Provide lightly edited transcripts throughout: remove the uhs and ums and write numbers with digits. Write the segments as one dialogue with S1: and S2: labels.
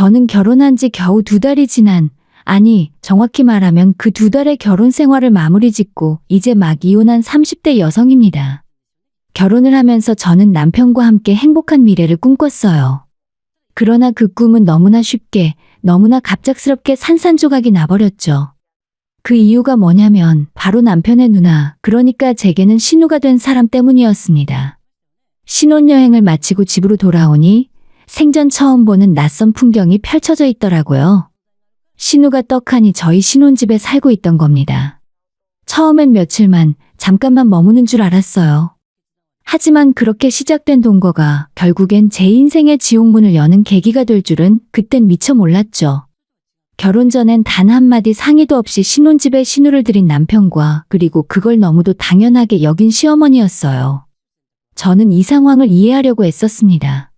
S1: 저는 결혼한 지 겨우 2달이 지난, 아니, 정확히 말하면 그 2달의 결혼 생활을 마무리 짓고 이제 막 이혼한 30대 여성입니다. 결혼을 하면서 저는 남편과 함께 행복한 미래를 꿈꿨어요. 그러나 그 꿈은 너무나 쉽게, 너무나 갑작스럽게 산산조각이 나버렸죠. 그 이유가 뭐냐면 바로 남편의 누나, 그러니까 제게는 신우가 된 사람 때문이었습니다. 신혼여행을 마치고 집으로 돌아오니 생전 처음 보는 낯선 풍경이 펼쳐져 있더라고요. 신우가 떡하니 저희 신혼집에 살고 있던 겁니다. 처음엔 며칠만, 잠깐만 머무는 줄 알았어요. 하지만 그렇게 시작된 동거가 결국엔 제 인생의 지옥문을 여는 계기가 될 줄은 그땐 미처 몰랐죠. 결혼 전엔 단 한마디 상의도 없이 신혼집에 신우를 들인 남편과 그리고 그걸 너무도 당연하게 여긴 시어머니였어요. 저는 이 상황을 이해하려고 애썼습니다.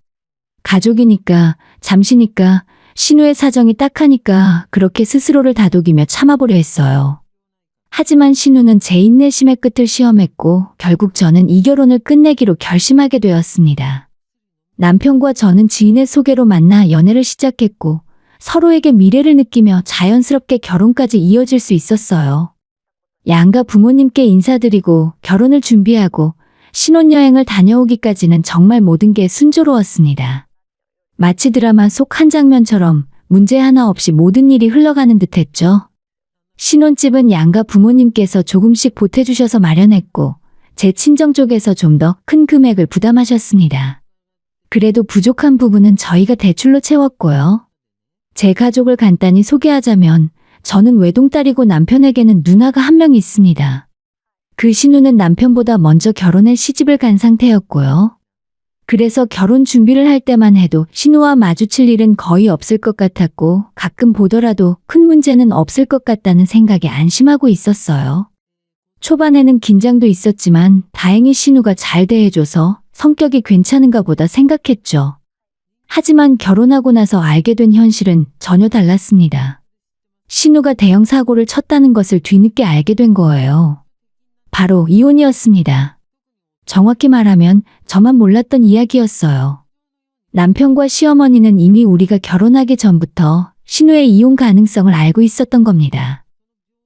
S1: 가족이니까, 잠시니까, 신우의 사정이 딱하니까 그렇게 스스로를 다독이며 참아보려 했어요. 하지만 신우는 제 인내심의 끝을 시험했고 결국 저는 이 결혼을 끝내기로 결심하게 되었습니다. 남편과 저는 지인의 소개로 만나 연애를 시작했고 서로에게 미래를 느끼며 자연스럽게 결혼까지 이어질 수 있었어요. 양가 부모님께 인사드리고 결혼을 준비하고 신혼여행을 다녀오기까지는 정말 모든 게 순조로웠습니다. 마치 드라마 속 한 장면처럼 문제 하나 없이 모든 일이 흘러가는 듯했죠. 신혼집은 양가 부모님께서 조금씩 보태주셔서 마련했고 제 친정 쪽에서 좀 더 큰 금액을 부담하셨습니다. 그래도 부족한 부분은 저희가 대출로 채웠고요. 제 가족을 간단히 소개하자면 저는 외동딸이고 남편에게는 누나가 한 명 있습니다. 그 신우는 남편보다 먼저 결혼해 시집을 간 상태였고요. 그래서 결혼 준비를 할 때만 해도 신우와 마주칠 일은 거의 없을 것 같았고 가끔 보더라도 큰 문제는 없을 것 같다는 생각에 안심하고 있었어요. 초반에는 긴장도 있었지만 다행히 신우가 잘 대해줘서 성격이 괜찮은가 보다 생각했죠. 하지만 결혼하고 나서 알게 된 현실은 전혀 달랐습니다. 신우가 대형 사고를 쳤다는 것을 뒤늦게 알게 된 거예요. 바로 이혼이었습니다. 정확히 말하면 저만 몰랐던 이야기였어요. 남편과 시어머니는 이미 우리가 결혼하기 전부터 신우의 이혼 가능성을 알고 있었던 겁니다.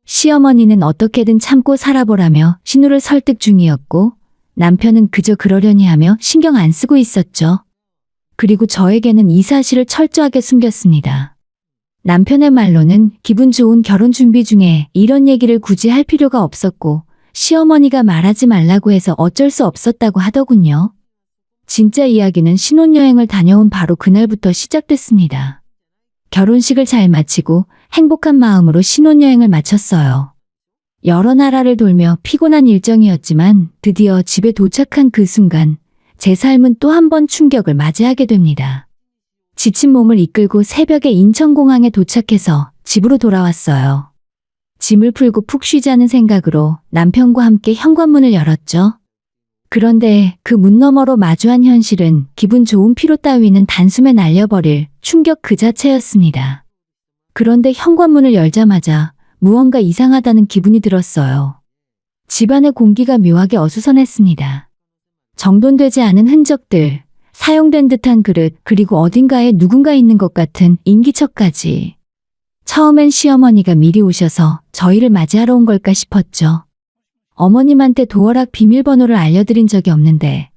S1: 시어머니는 어떻게든 참고 살아보라며 신우를 설득 중이었고 남편은 그저 그러려니 하며 신경 안 쓰고 있었죠. 그리고 저에게는 이 사실을 철저하게 숨겼습니다. 남편의 말로는 기분 좋은 결혼 준비 중에 이런 얘기를 굳이 할 필요가 없었고 시어머니가 말하지 말라고 해서 어쩔 수 없었다고 하더군요. 진짜 이야기는 신혼여행을 다녀온 바로 그날부터 시작됐습니다. 결혼식을 잘 마치고 행복한 마음으로 신혼여행을 마쳤어요. 여러 나라를 돌며 피곤한 일정이었지만 드디어 집에 도착한 그 순간 제 삶은 또 한 번 충격을 맞이하게 됩니다. 지친 몸을 이끌고 새벽에 인천공항에 도착해서 집으로 돌아왔어요. 짐을 풀고 푹 쉬자는 생각으로 남편과 함께 현관문을 열었죠. 그런데 그 문 너머로 마주한 현실은 기분 좋은 피로 따위는 단숨에 날려버릴 충격 그 자체였습니다. 그런데 현관문을 열자마자 무언가 이상하다는 기분이 들었어요. 집안의 공기가 묘하게 어수선했습니다. 정돈되지 않은 흔적들, 사용된 듯한 그릇, 그리고 어딘가에 누군가 있는 것 같은 인기척까지. 처음엔 시어머니가 미리 오셔서 저희를 맞이하러 온 걸까 싶었죠. 어머님한테 도어락 비밀번호를 알려드린 적이 없는데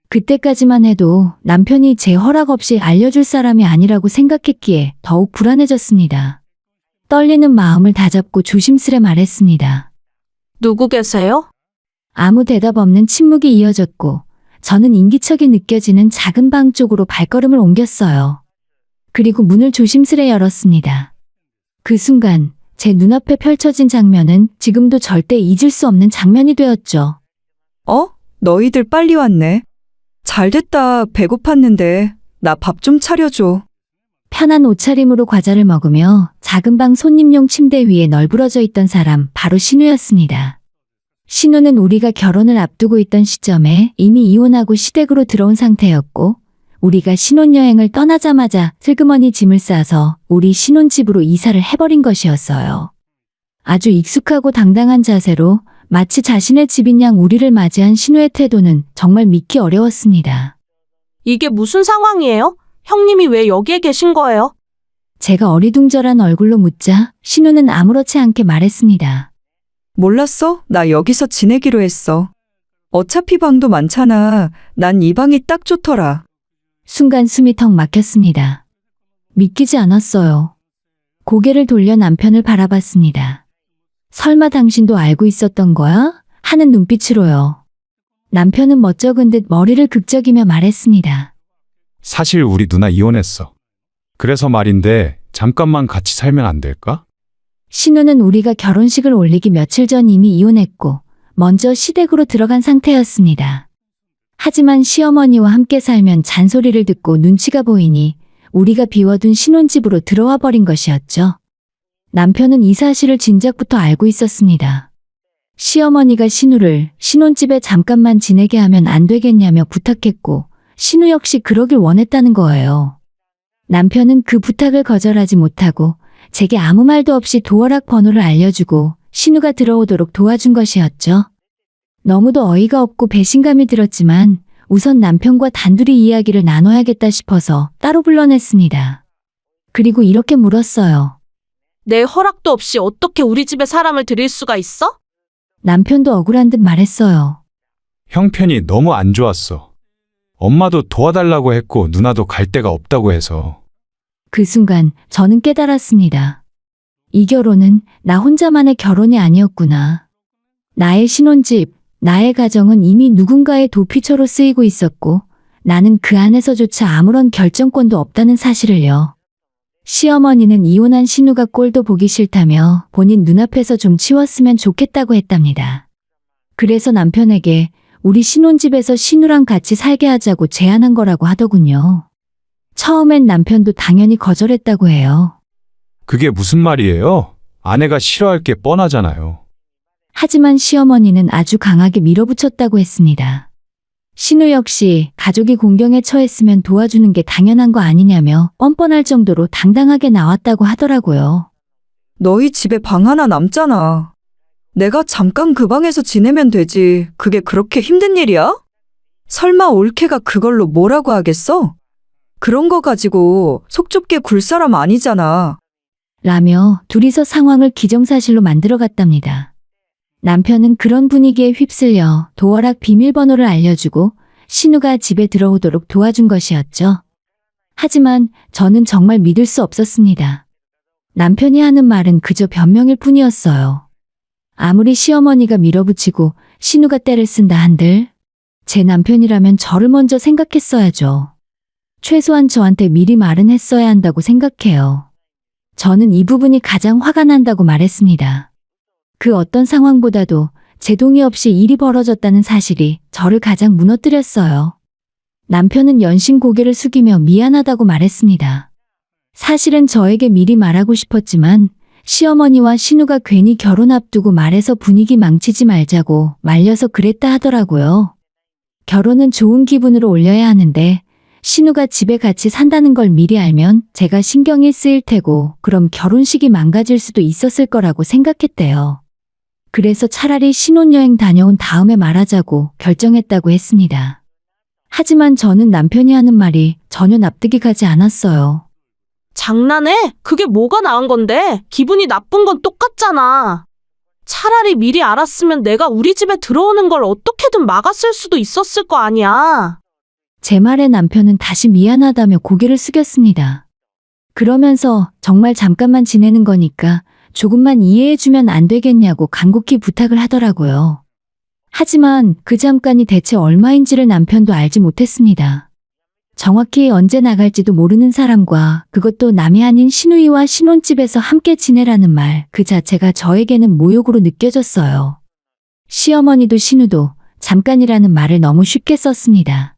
S1: 그때까지만 해도 남편이 제 허락 없이 알려줄 사람이 아니라고 생각했기에 더욱 불안해졌습니다. 떨리는 마음을 다잡고 조심스레 말했습니다.
S2: 누구 계세요?
S1: 아무 대답 없는 침묵이 이어졌고 저는 인기척이 느껴지는 작은 방 쪽으로 발걸음을 옮겼어요. 그리고 문을 조심스레 열었습니다. 그 순간 제 눈앞에 펼쳐진 장면은 지금도 절대 잊을 수 없는 장면이 되었죠.
S3: 너희들 빨리 왔네. 잘됐다. 배고팠는데 나 밥 좀 차려줘.
S1: 편한 옷차림으로 과자를 먹으며 작은 방 손님용 침대 위에 널브러져 있던 사람 바로 신우였습니다. 신우는 우리가 결혼을 앞두고 있던 시점에 이미 이혼하고 시댁으로 들어온 상태였고 우리가 신혼여행을 떠나자마자 슬그머니 짐을 싸서 우리 신혼집으로 이사를 해버린 것이었어요. 아주 익숙하고 당당한 자세로 마치 자신의 집인 양 우리를 맞이한 신우의 태도는 정말 믿기 어려웠습니다.
S2: 이게 무슨 상황이에요? 형님이 왜 여기에 계신 거예요?
S1: 제가 어리둥절한 얼굴로 묻자 신우는 아무렇지 않게 말했습니다.
S3: 몰랐어? 나 여기서 지내기로 했어. 어차피 방도 많잖아. 난 이 방이 딱 좋더라.
S1: 순간 숨이 턱 막혔습니다. 믿기지 않았어요. 고개를 돌려 남편을 바라봤습니다. 설마 당신도 알고 있었던 거야? 하는 눈빛으로요. 남편은 멋쩍은 듯 머리를 극적이며 말했습니다.
S4: 사실 우리 누나 이혼했어. 그래서 말인데 잠깐만 같이 살면 안 될까?
S1: 신우는 우리가 결혼식을 올리기 며칠 전 이미 이혼했고 먼저 시댁으로 들어간 상태였습니다. 하지만 시어머니와 함께 살면 잔소리를 듣고 눈치가 보이니 우리가 비워둔 신혼집으로 들어와 버린 것이었죠. 남편은 이 사실을 진작부터 알고 있었습니다. 시어머니가 신우를 신혼집에 잠깐만 지내게 하면 안 되겠냐며 부탁했고 신우 역시 그러길 원했다는 거예요. 남편은 그 부탁을 거절하지 못하고 제게 아무 말도 없이 도어락 번호를 알려주고 신우가 들어오도록 도와준 것이었죠. 너무도 어이가 없고 배신감이 들었지만 우선 남편과 단둘이 이야기를 나눠야겠다 싶어서 따로 불러냈습니다. 그리고 이렇게 물었어요.
S2: 내 허락도 없이 어떻게 우리 집에 사람을 들일 수가 있어?
S1: 남편도 억울한 듯 말했어요.
S4: 형편이 너무 안 좋았어. 엄마도 도와달라고 했고 누나도 갈 데가 없다고 해서.
S1: 그 순간 저는 깨달았습니다. 이 결혼은 나 혼자만의 결혼이 아니었구나. 나의 신혼집, 나의 가정은 이미 누군가의 도피처로 쓰이고 있었고 나는 그 안에서조차 아무런 결정권도 없다는 사실을요. 시어머니는 이혼한 신우가 꼴도 보기 싫다며 본인 눈앞에서 좀 치웠으면 좋겠다고 했답니다. 그래서 남편에게 우리 신혼집에서 신우랑 같이 살게 하자고 제안한 거라고 하더군요. 처음엔 남편도 당연히 거절했다고 해요.
S4: 그게 무슨 말이에요? 아내가 싫어할 게 뻔하잖아요.
S1: 하지만 시어머니는 아주 강하게 밀어붙였다고 했습니다. 신우 역시 가족이 공경에 처했으면 도와주는 게 당연한 거 아니냐며 뻔뻔할 정도로 당당하게 나왔다고 하더라고요.
S3: 너희 집에 방 하나 남잖아. 내가 잠깐 그 방에서 지내면 되지. 그게 그렇게 힘든 일이야? 설마 올케가 그걸로 뭐라고 하겠어? 그런 거 가지고 속 좁게 굴 사람 아니잖아.
S1: 라며 둘이서 상황을 기정사실로 만들어갔답니다. 남편은 그런 분위기에 휩쓸려 도어락 비밀번호를 알려주고 신우가 집에 들어오도록 도와준 것이었죠. 하지만 저는 정말 믿을 수 없었습니다. 남편이 하는 말은 그저 변명일 뿐이었어요. 아무리 시어머니가 밀어붙이고 신우가 때를 쓴다 한들 제 남편이라면 저를 먼저 생각했어야죠. 최소한 저한테 미리 말은 했어야 한다고 생각해요. 저는 이 부분이 가장 화가 난다고 말했습니다. 그 어떤 상황보다도 제 동의 없이 일이 벌어졌다는 사실이 저를 가장 무너뜨렸어요. 남편은 연신 고개를 숙이며 미안하다고 말했습니다. 사실은 저에게 미리 말하고 싶었지만 시어머니와 신우가 괜히 결혼 앞두고 말해서 분위기 망치지 말자고 말려서 그랬다 하더라고요. 결혼은 좋은 기분으로 올려야 하는데 신우가 집에 같이 산다는 걸 미리 알면 제가 신경이 쓰일 테고 그럼 결혼식이 망가질 수도 있었을 거라고 생각했대요. 그래서 차라리 신혼여행 다녀온 다음에 말하자고 결정했다고 했습니다. 하지만 저는 남편이 하는 말이 전혀 납득이 가지 않았어요.
S2: 장난해? 그게 뭐가 나은 건데? 기분이 나쁜 건 똑같잖아. 차라리 미리 알았으면 내가 우리 집에 들어오는 걸 어떻게든 막았을 수도 있었을 거 아니야.
S1: 제 말에 남편은 다시 미안하다며 고개를 숙였습니다. 그러면서 정말 잠깐만 지내는 거니까 조금만 이해해주면 안 되겠냐고 간곡히 부탁을 하더라고요. 하지만 그 잠깐이 대체 얼마인지를 남편도 알지 못했습니다. 정확히 언제 나갈지도 모르는 사람과 그것도 남이 아닌 신우이와 신혼집에서 함께 지내라는 말 그 자체가 저에게는 모욕으로 느껴졌어요. 시어머니도 신우도 잠깐이라는 말을 너무 쉽게 썼습니다.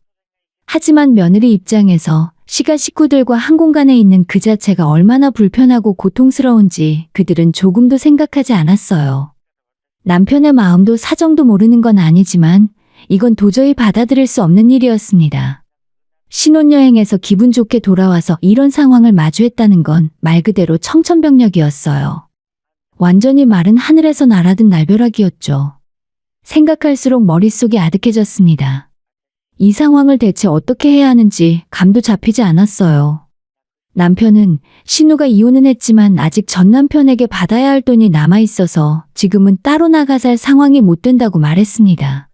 S1: 하지만 며느리 입장에서 시가 식구들과 한 공간에 있는 그 자체가 얼마나 불편하고 고통스러운지 그들은 조금도 생각하지 않았어요. 남편의 마음도 사정도 모르는 건 아니지만 이건 도저히 받아들일 수 없는 일이었습니다. 신혼여행에서 기분 좋게 돌아와서 이런 상황을 마주했다는 건 말 그대로 청천벽력이었어요. 완전히 마른 하늘에서 날아든 날벼락이었죠. 생각할수록 머릿속이 아득해졌습니다. 이 상황을 대체 어떻게 해야 하는지 감도 잡히지 않았어요. 남편은 신우가 이혼은 했지만 아직 전 남편에게 받아야 할 돈이 남아 있어서 지금은 따로 나가 살 상황이 못 된다고 말했습니다.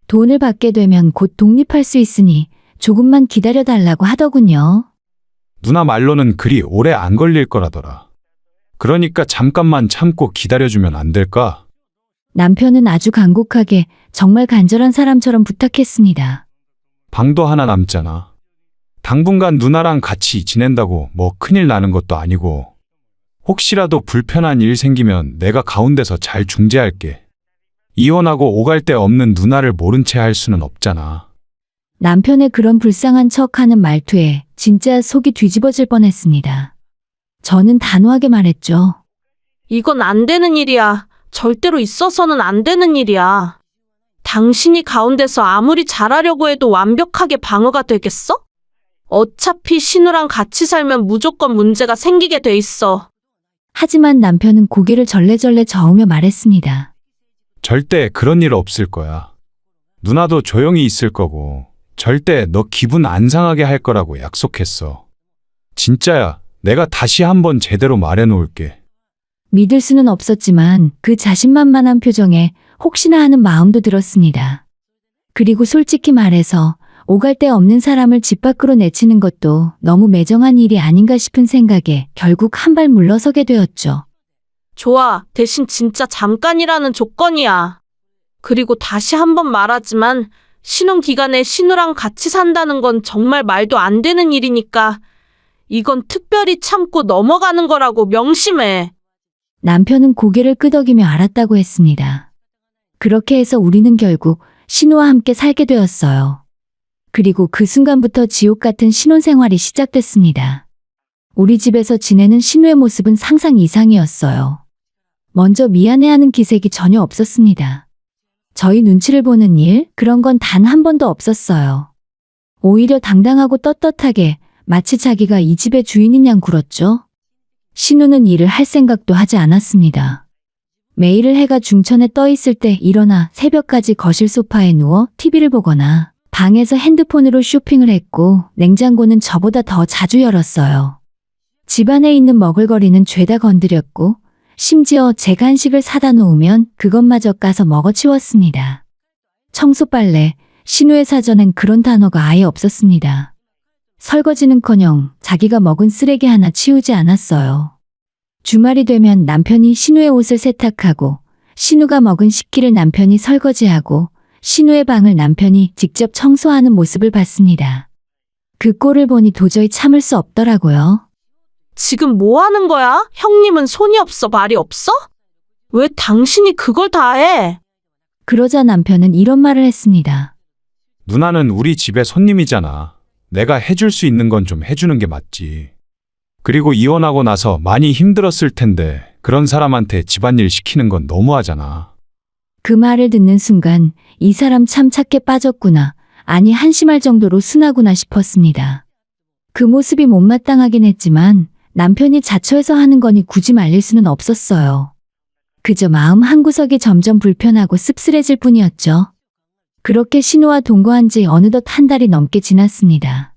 S1: 돈을 받게 되면 곧 독립할 수 있으니 조금만 기다려 달라고 하더군요.
S4: 누나 말로는 그리 오래 안 걸릴 거라더라. 그러니까 잠깐만 참고 기다려주면 안 될까?
S1: 남편은 아주 간곡하게 정말 간절한 사람처럼 부탁했습니다.
S4: 방도 하나 남잖아. 당분간 누나랑 같이 지낸다고 뭐 큰일 나는 것도 아니고 혹시라도 불편한 일 생기면 내가 가운데서 잘 중재할게. 이혼하고 오갈 데 없는 누나를 모른 채 할 수는 없잖아.
S1: 남편의 그런 불쌍한 척하는 말투에 진짜 속이 뒤집어질 뻔했습니다. 저는 단호하게 말했죠.
S2: 이건 안 되는 일이야. 절대로 있어서는 안 되는 일이야. 당신이 가운데서 아무리 잘하려고 해도 완벽하게 방어가 되겠어? 어차피 신우랑 같이 살면 무조건 문제가 생기게 돼 있어.
S1: 하지만 남편은 고개를 절레절레 저으며 말했습니다.
S4: 절대 그런 일 없을 거야. 누나도 조용히 있을 거고 절대 너 기분 안 상하게 할 거라고 약속했어. 진짜야. 내가 다시 한번 제대로 말해 놓을게.
S1: 믿을 수는 없었지만 그 자신만만한 표정에 혹시나 하는 마음도 들었습니다. 그리고 솔직히 말해서 오갈 데 없는 사람을 집 밖으로 내치는 것도 너무 매정한 일이 아닌가 싶은 생각에 결국 한 발 물러서게 되었죠.
S2: 좋아. 대신 진짜 잠깐이라는 조건이야. 그리고 다시 한번 말하지만 신혼 기간에 신우랑 같이 산다는 건 정말 말도 안 되는 일이니까 이건 특별히 참고 넘어가는 거라고 명심해.
S1: 남편은 고개를 끄덕이며 알았다고 했습니다. 그렇게 해서 우리는 결국 신우와 함께 살게 되었어요. 그리고 그 순간부터 지옥 같은 신혼생활이 시작됐습니다. 우리 집에서 지내는 신우의 모습은 상상 이상이었어요. 먼저 미안해하는 기색이 전혀 없었습니다. 저희 눈치를 보는 일, 그런 건 단 한 번도 없었어요. 오히려 당당하고 떳떳하게 마치 자기가 이 집의 주인인 양 굴었죠. 신우는 일을 할 생각도 하지 않았습니다. 매일 해가 중천에 떠 있을 때 일어나 새벽까지 거실 소파에 누워 TV를 보거나 방에서 핸드폰으로 쇼핑을 했고 냉장고는 저보다 더 자주 열었어요. 집안에 있는 먹을거리는 죄다 건드렸고 심지어 제 간식을 사다 놓으면 그것마저 까서 먹어치웠습니다. 청소 빨래, 신우의 사전엔 그런 단어가 아예 없었습니다. 설거지는커녕 자기가 먹은 쓰레기 하나 치우지 않았어요. 주말이 되면 남편이 신우의 옷을 세탁하고 신우가 먹은 식기를 남편이 설거지하고 신우의 방을 남편이 직접 청소하는 모습을 봤습니다. 그 꼴을 보니 도저히 참을 수 없더라고요.
S2: 지금 뭐 하는 거야? 형님은 손이 없어, 발이 없어? 왜 당신이 그걸 다 해?
S1: 그러자 남편은 이런 말을 했습니다.
S4: 누나는 우리 집의 손님이잖아. 내가 해줄 수 있는 건 좀 해주는 게 맞지. 그리고 이혼하고 나서 많이 힘들었을 텐데 그런 사람한테 집안일 시키는 건 너무하잖아.
S1: 그 말을 듣는 순간 이 사람 참 착해 빠졌구나, 아니 한심할 정도로 순하구나 싶었습니다. 그 모습이 못마땅하긴 했지만 남편이 자처해서 하는 거니 굳이 말릴 수는 없었어요. 그저 마음 한구석이 점점 불편하고 씁쓸해질 뿐이었죠. 그렇게 신우와 동거한 지 어느덧 한 달이 넘게 지났습니다.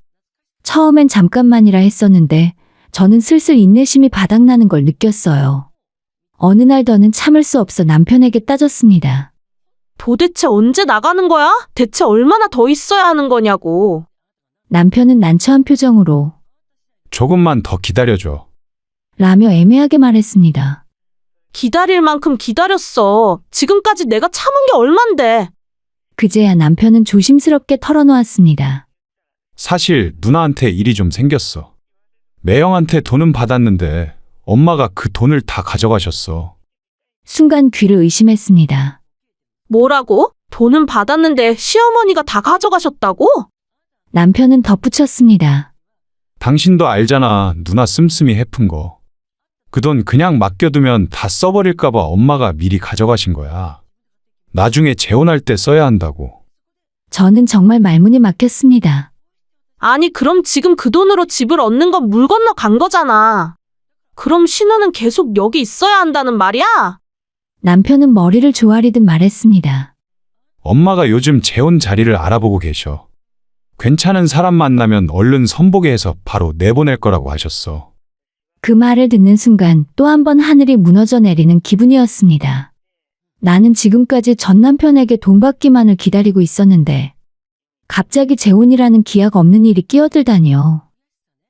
S1: 처음엔 잠깐만이라 했었는데 저는 슬슬 인내심이 바닥나는 걸 느꼈어요. 어느 날 더는 참을 수 없어 남편에게 따졌습니다.
S2: 도대체 언제 나가는 거야? 대체 얼마나 더 있어야 하는 거냐고.
S1: 남편은 난처한 표정으로
S4: 조금만 더 기다려줘.
S1: 라며 애매하게 말했습니다.
S2: 기다릴 만큼 기다렸어. 지금까지 내가 참은 게 얼만데.
S1: 그제야 남편은 조심스럽게 털어놓았습니다.
S4: 사실 누나한테 일이 좀 생겼어. 매형한테 돈은 받았는데 엄마가 그 돈을 다 가져가셨어.
S1: 순간 귀를 의심했습니다.
S2: 뭐라고? 돈은 받았는데 시어머니가 다 가져가셨다고?
S1: 남편은 덧붙였습니다.
S4: 당신도 알잖아. 누나 씀씀이 해픈 거. 그 돈 그냥 맡겨두면 다 써버릴까봐 엄마가 미리 가져가신 거야. 나중에 재혼할 때 써야 한다고.
S1: 저는 정말 말문이 막혔습니다.
S2: 아니, 그럼 지금 그 돈으로 집을 얻는 건 물 건너 간 거잖아. 그럼 신우는 계속 여기 있어야 한다는 말이야?
S1: 남편은 머리를 조아리듯 말했습니다.
S4: 엄마가 요즘 재혼 자리를 알아보고 계셔. 괜찮은 사람 만나면 얼른 선보게 해서 바로 내보낼 거라고 하셨어.
S1: 그 말을 듣는 순간 또 한 번 하늘이 무너져 내리는 기분이었습니다. 나는 지금까지 전 남편에게 돈 받기만을 기다리고 있었는데 갑자기 재혼이라는 기약 없는 일이 끼어들다니요.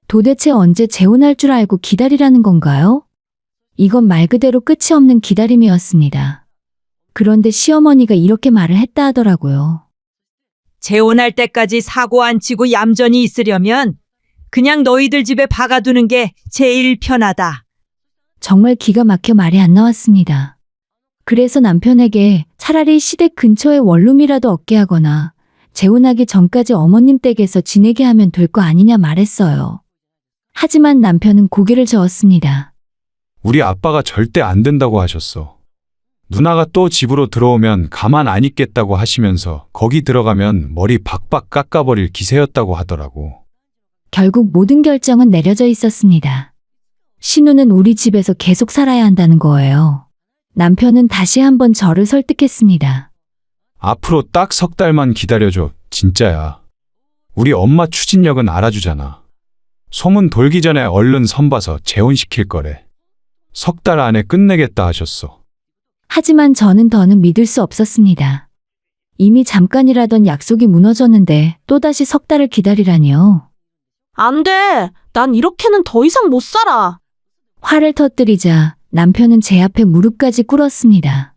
S1: 도대체 언제 재혼할 줄 알고 기다리라는 건가요? 이건 말 그대로 끝이 없는 기다림이었습니다. 그런데 시어머니가 이렇게 말을 했다 하더라고요.
S5: 재혼할 때까지 사고 안 치고 얌전히 있으려면 그냥 너희들 집에 박아두는 게 제일 편하다.
S1: 정말 기가 막혀 말이 안 나왔습니다. 그래서 남편에게 차라리 시댁 근처에 원룸이라도 얻게 하거나 재혼하기 전까지 어머님 댁에서 지내게 하면 될 거 아니냐 말했어요. 하지만 남편은 고개를 저었습니다.
S4: 우리 아빠가 절대 안 된다고 하셨어. 누나가 또 집으로 들어오면 가만 안 있겠다고 하시면서 거기 들어가면 머리 박박 깎아버릴 기세였다고 하더라고.
S1: 결국 모든 결정은 내려져 있었습니다. 신우는 우리 집에서 계속 살아야 한다는 거예요. 남편은 다시 한번 저를 설득했습니다.
S4: 앞으로 딱 3달만 기다려줘. 진짜야. 우리 엄마 추진력은 알아주잖아. 소문 돌기 전에 얼른 선봐서 재혼시킬 거래. 3달 안에 끝내겠다 하셨어.
S1: 하지만 저는 더는 믿을 수 없었습니다. 이미 잠깐이라던 약속이 무너졌는데 또다시 3달을 기다리라니요.
S2: 안 돼. 난 이렇게는 더 이상 못 살아.
S1: 화를 터뜨리자 남편은 제 앞에 무릎까지 꿇었습니다.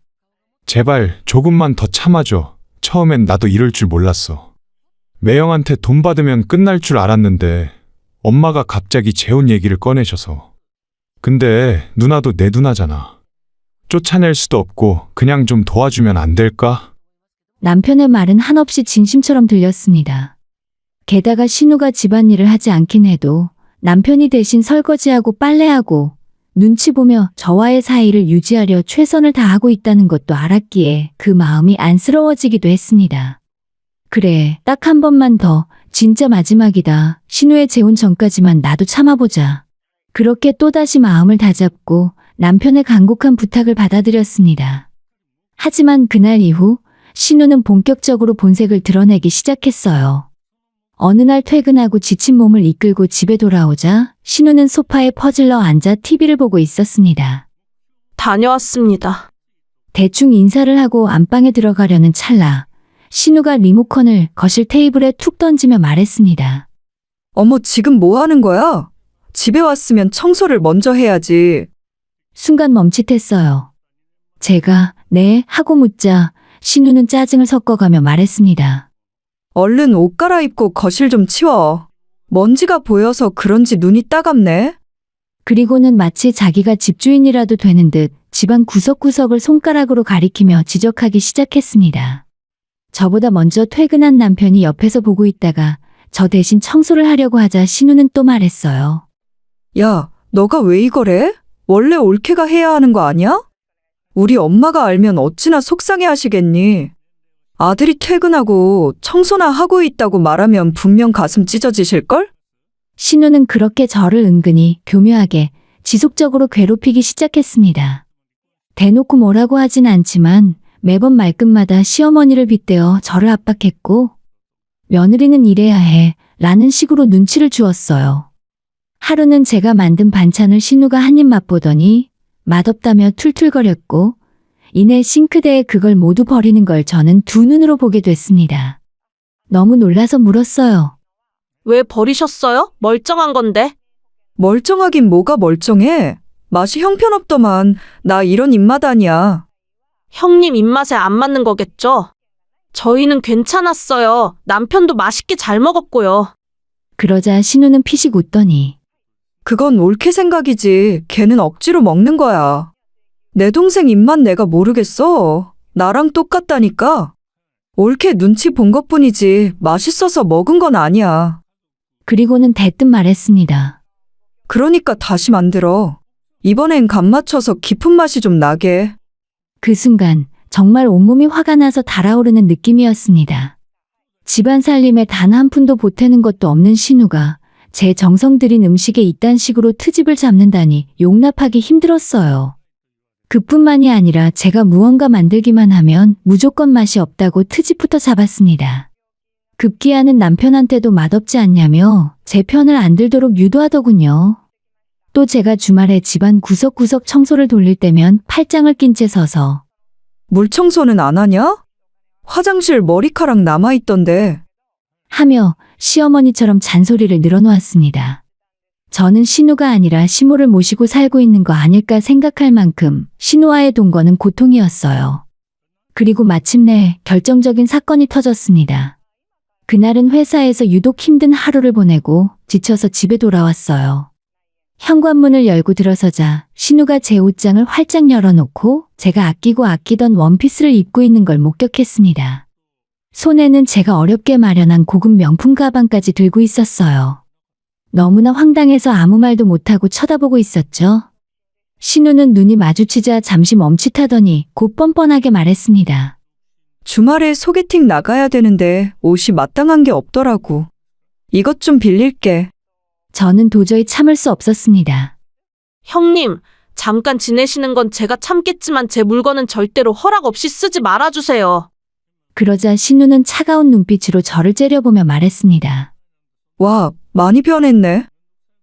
S4: 제발 조금만 더 참아줘. 처음엔 나도 이럴 줄 몰랐어. 매형한테 돈 받으면 끝날 줄 알았는데 엄마가 갑자기 재혼 얘기를 꺼내셔서. 근데 누나도 내 누나잖아. 쫓아낼 수도 없고 그냥 좀 도와주면 안 될까?
S1: 남편의 말은 한없이 진심처럼 들렸습니다. 게다가 신우가 집안일을 하지 않긴 해도 남편이 대신 설거지하고 빨래하고 눈치 보며 저와의 사이를 유지하려 최선을 다하고 있다는 것도 알았기에 그 마음이 안쓰러워지기도 했습니다. 그래, 딱 한 번만 더, 진짜 마지막이다. 신우의 재혼 전까지만 나도 참아보자. 그렇게 또다시 마음을 다잡고 남편의 간곡한 부탁을 받아들였습니다. 하지만 그날 이후 신우는 본격적으로 본색을 드러내기 시작했어요. 어느 날 퇴근하고 지친 몸을 이끌고 집에 돌아오자 신우는 소파에 퍼질러 앉아 TV를 보고 있었습니다.
S2: 다녀왔습니다.
S1: 대충 인사를 하고 안방에 들어가려는 찰나 신우가 리모컨을 거실 테이블에 툭 던지며 말했습니다.
S3: 어머, 지금 뭐 하는 거야? 집에 왔으면 청소를 먼저 해야지.
S1: 순간 멈칫했어요. 제가 네 하고 묻자 신우는 짜증을 섞어가며 말했습니다.
S3: 얼른 옷 갈아입고 거실 좀 치워. 먼지가 보여서 그런지 눈이 따갑네.
S1: 그리고는 마치 자기가 집주인이라도 되는 듯 집안 구석구석을 손가락으로 가리키며 지적하기 시작했습니다. 저보다 먼저 퇴근한 남편이 옆에서 보고 있다가 저 대신 청소를 하려고 하자 신우는 또 말했어요.
S3: 야, 너가 왜 이거래? 원래 올케가 해야 하는 거 아니야? 우리 엄마가 알면 어찌나 속상해 하시겠니? 아들이 퇴근하고 청소나 하고 있다고 말하면 분명 가슴 찢어지실걸?
S1: 신우는 그렇게 저를 은근히 교묘하게 지속적으로 괴롭히기 시작했습니다. 대놓고 뭐라고 하진 않지만 매번 말끝마다 시어머니를 빗대어 저를 압박했고 며느리는 이래야 해 라는 식으로 눈치를 주었어요. 하루는 제가 만든 반찬을 신우가 한 입 맛보더니 맛없다며 툴툴거렸고 이내 싱크대에 그걸 모두 버리는 걸 저는 두 눈으로 보게 됐습니다. 너무 놀라서 물었어요.
S2: 왜 버리셨어요? 멀쩡한 건데.
S3: 멀쩡하긴 뭐가 멀쩡해. 맛이 형편없더만. 나 이런 입맛 아니야.
S2: 형님 입맛에 안 맞는 거겠죠? 저희는 괜찮았어요. 남편도 맛있게 잘 먹었고요.
S1: 그러자 신우는 피식 웃더니
S3: 그건 올케 생각이지. 걔는 억지로 먹는 거야. 내 동생 입맛 내가 모르겠어. 나랑 똑같다니까. 올케 눈치 본 것뿐이지 맛있어서 먹은 건 아니야.
S1: 그리고는 대뜸 말했습니다.
S3: 그러니까 다시 만들어. 이번엔 간 맞춰서 깊은 맛이 좀 나게.
S1: 그 순간 정말 온몸이 화가 나서 달아오르는 느낌이었습니다. 집안 살림에 단 한 푼도 보태는 것도 없는 신우가 제 정성 들인 음식에 이딴 식으로 트집을 잡는다니 용납하기 힘들었어요. 그뿐만이 아니라 제가 무언가 만들기만 하면 무조건 맛이 없다고 트집부터 잡았습니다. 급기야는 남편한테도 맛없지 않냐며 제 편을 안 들도록 유도하더군요. 또 제가 주말에 집안 구석구석 청소를 돌릴 때면 팔짱을 낀 채 서서
S3: 물 청소는 안 하냐? 화장실 머리카락 남아있던데.
S1: 하며 시어머니처럼 잔소리를 늘어놓았습니다. 저는 신우가 아니라 시모를 모시고 살고 있는 거 아닐까 생각할 만큼 신우와의 동거는 고통이었어요. 그리고 마침내 결정적인 사건이 터졌습니다. 그날은 회사에서 유독 힘든 하루를 보내고 지쳐서 집에 돌아왔어요. 현관문을 열고 들어서자 신우가 제 옷장을 활짝 열어놓고 제가 아끼고 아끼던 원피스를 입고 있는 걸 목격했습니다. 손에는 제가 어렵게 마련한 고급 명품 가방까지 들고 있었어요. 너무나 황당해서 아무 말도 못하고 쳐다보고 있었죠. 신우는 눈이 마주치자 잠시 멈칫하더니 곧 뻔뻔하게 말했습니다.
S3: 주말에 소개팅 나가야 되는데 옷이 마땅한 게 없더라고. 이것 좀 빌릴게.
S1: 저는 도저히 참을 수 없었습니다.
S2: 형님, 잠깐 지내시는 건 제가 참겠지만 제 물건은 절대로 허락 없이 쓰지 말아주세요.
S1: 그러자 신우는 차가운 눈빛으로 저를 째려보며 말했습니다.
S3: 와, 많이 변했네.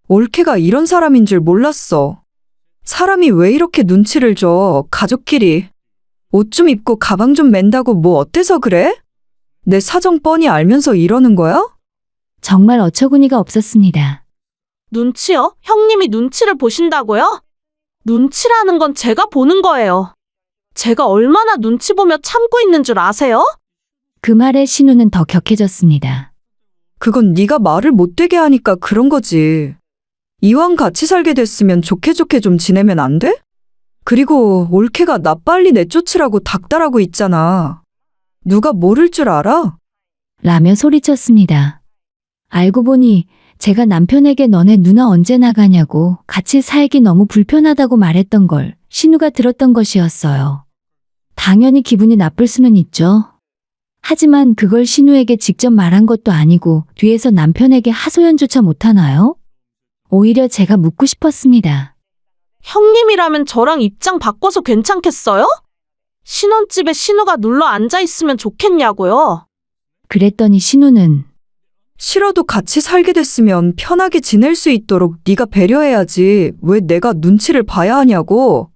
S3: 올케가 이런 사람인 줄 몰랐어. 사람이 왜 이렇게 눈치를 줘, 가족끼리. 옷 좀 입고 가방 좀 맨다고 뭐 어때서 그래? 내 사정 뻔히 알면서 이러는 거야?
S1: 정말 어처구니가 없었습니다.
S2: 눈치요? 형님이 눈치를 보신다고요? 눈치라는 건 제가 보는 거예요. 제가 얼마나 눈치 보며 참고 있는 줄 아세요?
S1: 그 말에 신우는 더 격해졌습니다.
S3: 그건 네가 말을 못되게 하니까 그런 거지. 이왕 같이 살게 됐으면 좋게 좋게 좀 지내면 안 돼? 그리고 올케가 나 빨리 내쫓으라고 닥달하고 있잖아. 누가 모를 줄 알아?
S1: 라며 소리쳤습니다. 알고 보니 제가 남편에게 너네 누나 언제 나가냐고 같이 살기 너무 불편하다고 말했던 걸 신우가 들었던 것이었어요. 당연히 기분이 나쁠 수는 있죠. 하지만 그걸 신우에게 직접 말한 것도 아니고 뒤에서 남편에게 하소연조차 못하나요? 오히려 제가 묻고 싶었습니다.
S2: 형님이라면 저랑 입장 바꿔서 괜찮겠어요? 신혼집에 신우가 눌러 앉아있으면 좋겠냐고요.
S1: 그랬더니 신우는
S3: 싫어도 같이 살게 됐으면 편하게 지낼 수 있도록 네가 배려해야지. 왜 내가 눈치를 봐야 하냐고.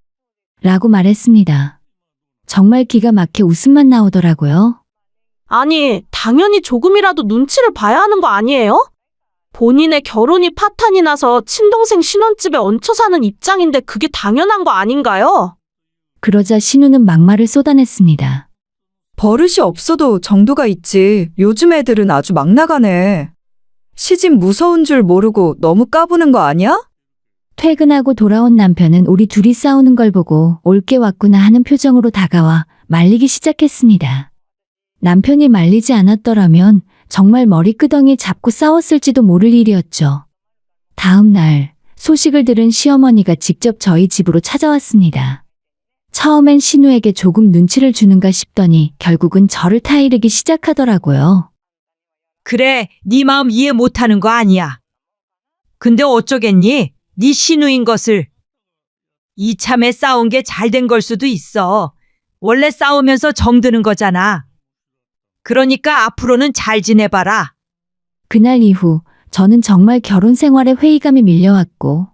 S1: 라고 말했습니다. 정말 기가 막혀 웃음만 나오더라고요.
S2: 아니, 당연히 조금이라도 눈치를 봐야 하는 거 아니에요? 본인의 결혼이 파탄이 나서 친동생 신혼집에 얹혀 사는 입장인데 그게 당연한 거 아닌가요?
S1: 그러자 신우는 막말을 쏟아냈습니다.
S3: 버릇이 없어도 정도가 있지. 요즘 애들은 아주 막 나가네. 시집 무서운 줄 모르고 너무 까부는 거 아니야?
S1: 퇴근하고 돌아온 남편은 우리 둘이 싸우는 걸 보고 올게 왔구나 하는 표정으로 다가와 말리기 시작했습니다. 남편이 말리지 않았더라면 정말 머리끄덩이 잡고 싸웠을지도 모를 일이었죠. 다음 날 소식을 들은 시어머니가 직접 저희 집으로 찾아왔습니다. 처음엔 신우에게 조금 눈치를 주는가 싶더니 결국은 저를 타이르기 시작하더라고요.
S5: 그래, 네 마음 이해 못하는 거 아니야. 근데 어쩌겠니? 네 신우인 것을. 이참에 싸운 게 잘 된 걸 수도 있어. 원래 싸우면서 정드는 거잖아. 그러니까 앞으로는 잘 지내봐라.
S1: 그날 이후 저는 정말 결혼 생활에 회의감이 밀려왔고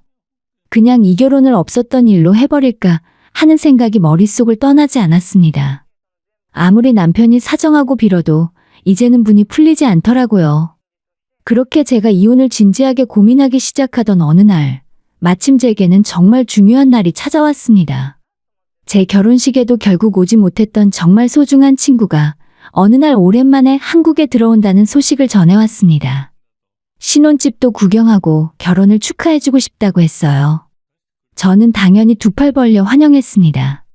S1: 그냥 이 결혼을 없었던 일로 해버릴까 하는 생각이 머릿속을 떠나지 않았습니다. 아무리 남편이 사정하고 빌어도 이제는 분이 풀리지 않더라고요. 그렇게 제가 이혼을 진지하게 고민하기 시작하던 어느 날 마침 제게는 정말 중요한 날이 찾아왔습니다. 제 결혼식에도 결국 오지 못했던 정말 소중한 친구가 어느 날 오랜만에 한국에 들어온다는 소식을 전해왔습니다. 신혼집도 구경하고 결혼을 축하해주고 싶다고 했어요. 저는 당연히 두 팔 벌려 환영했습니다.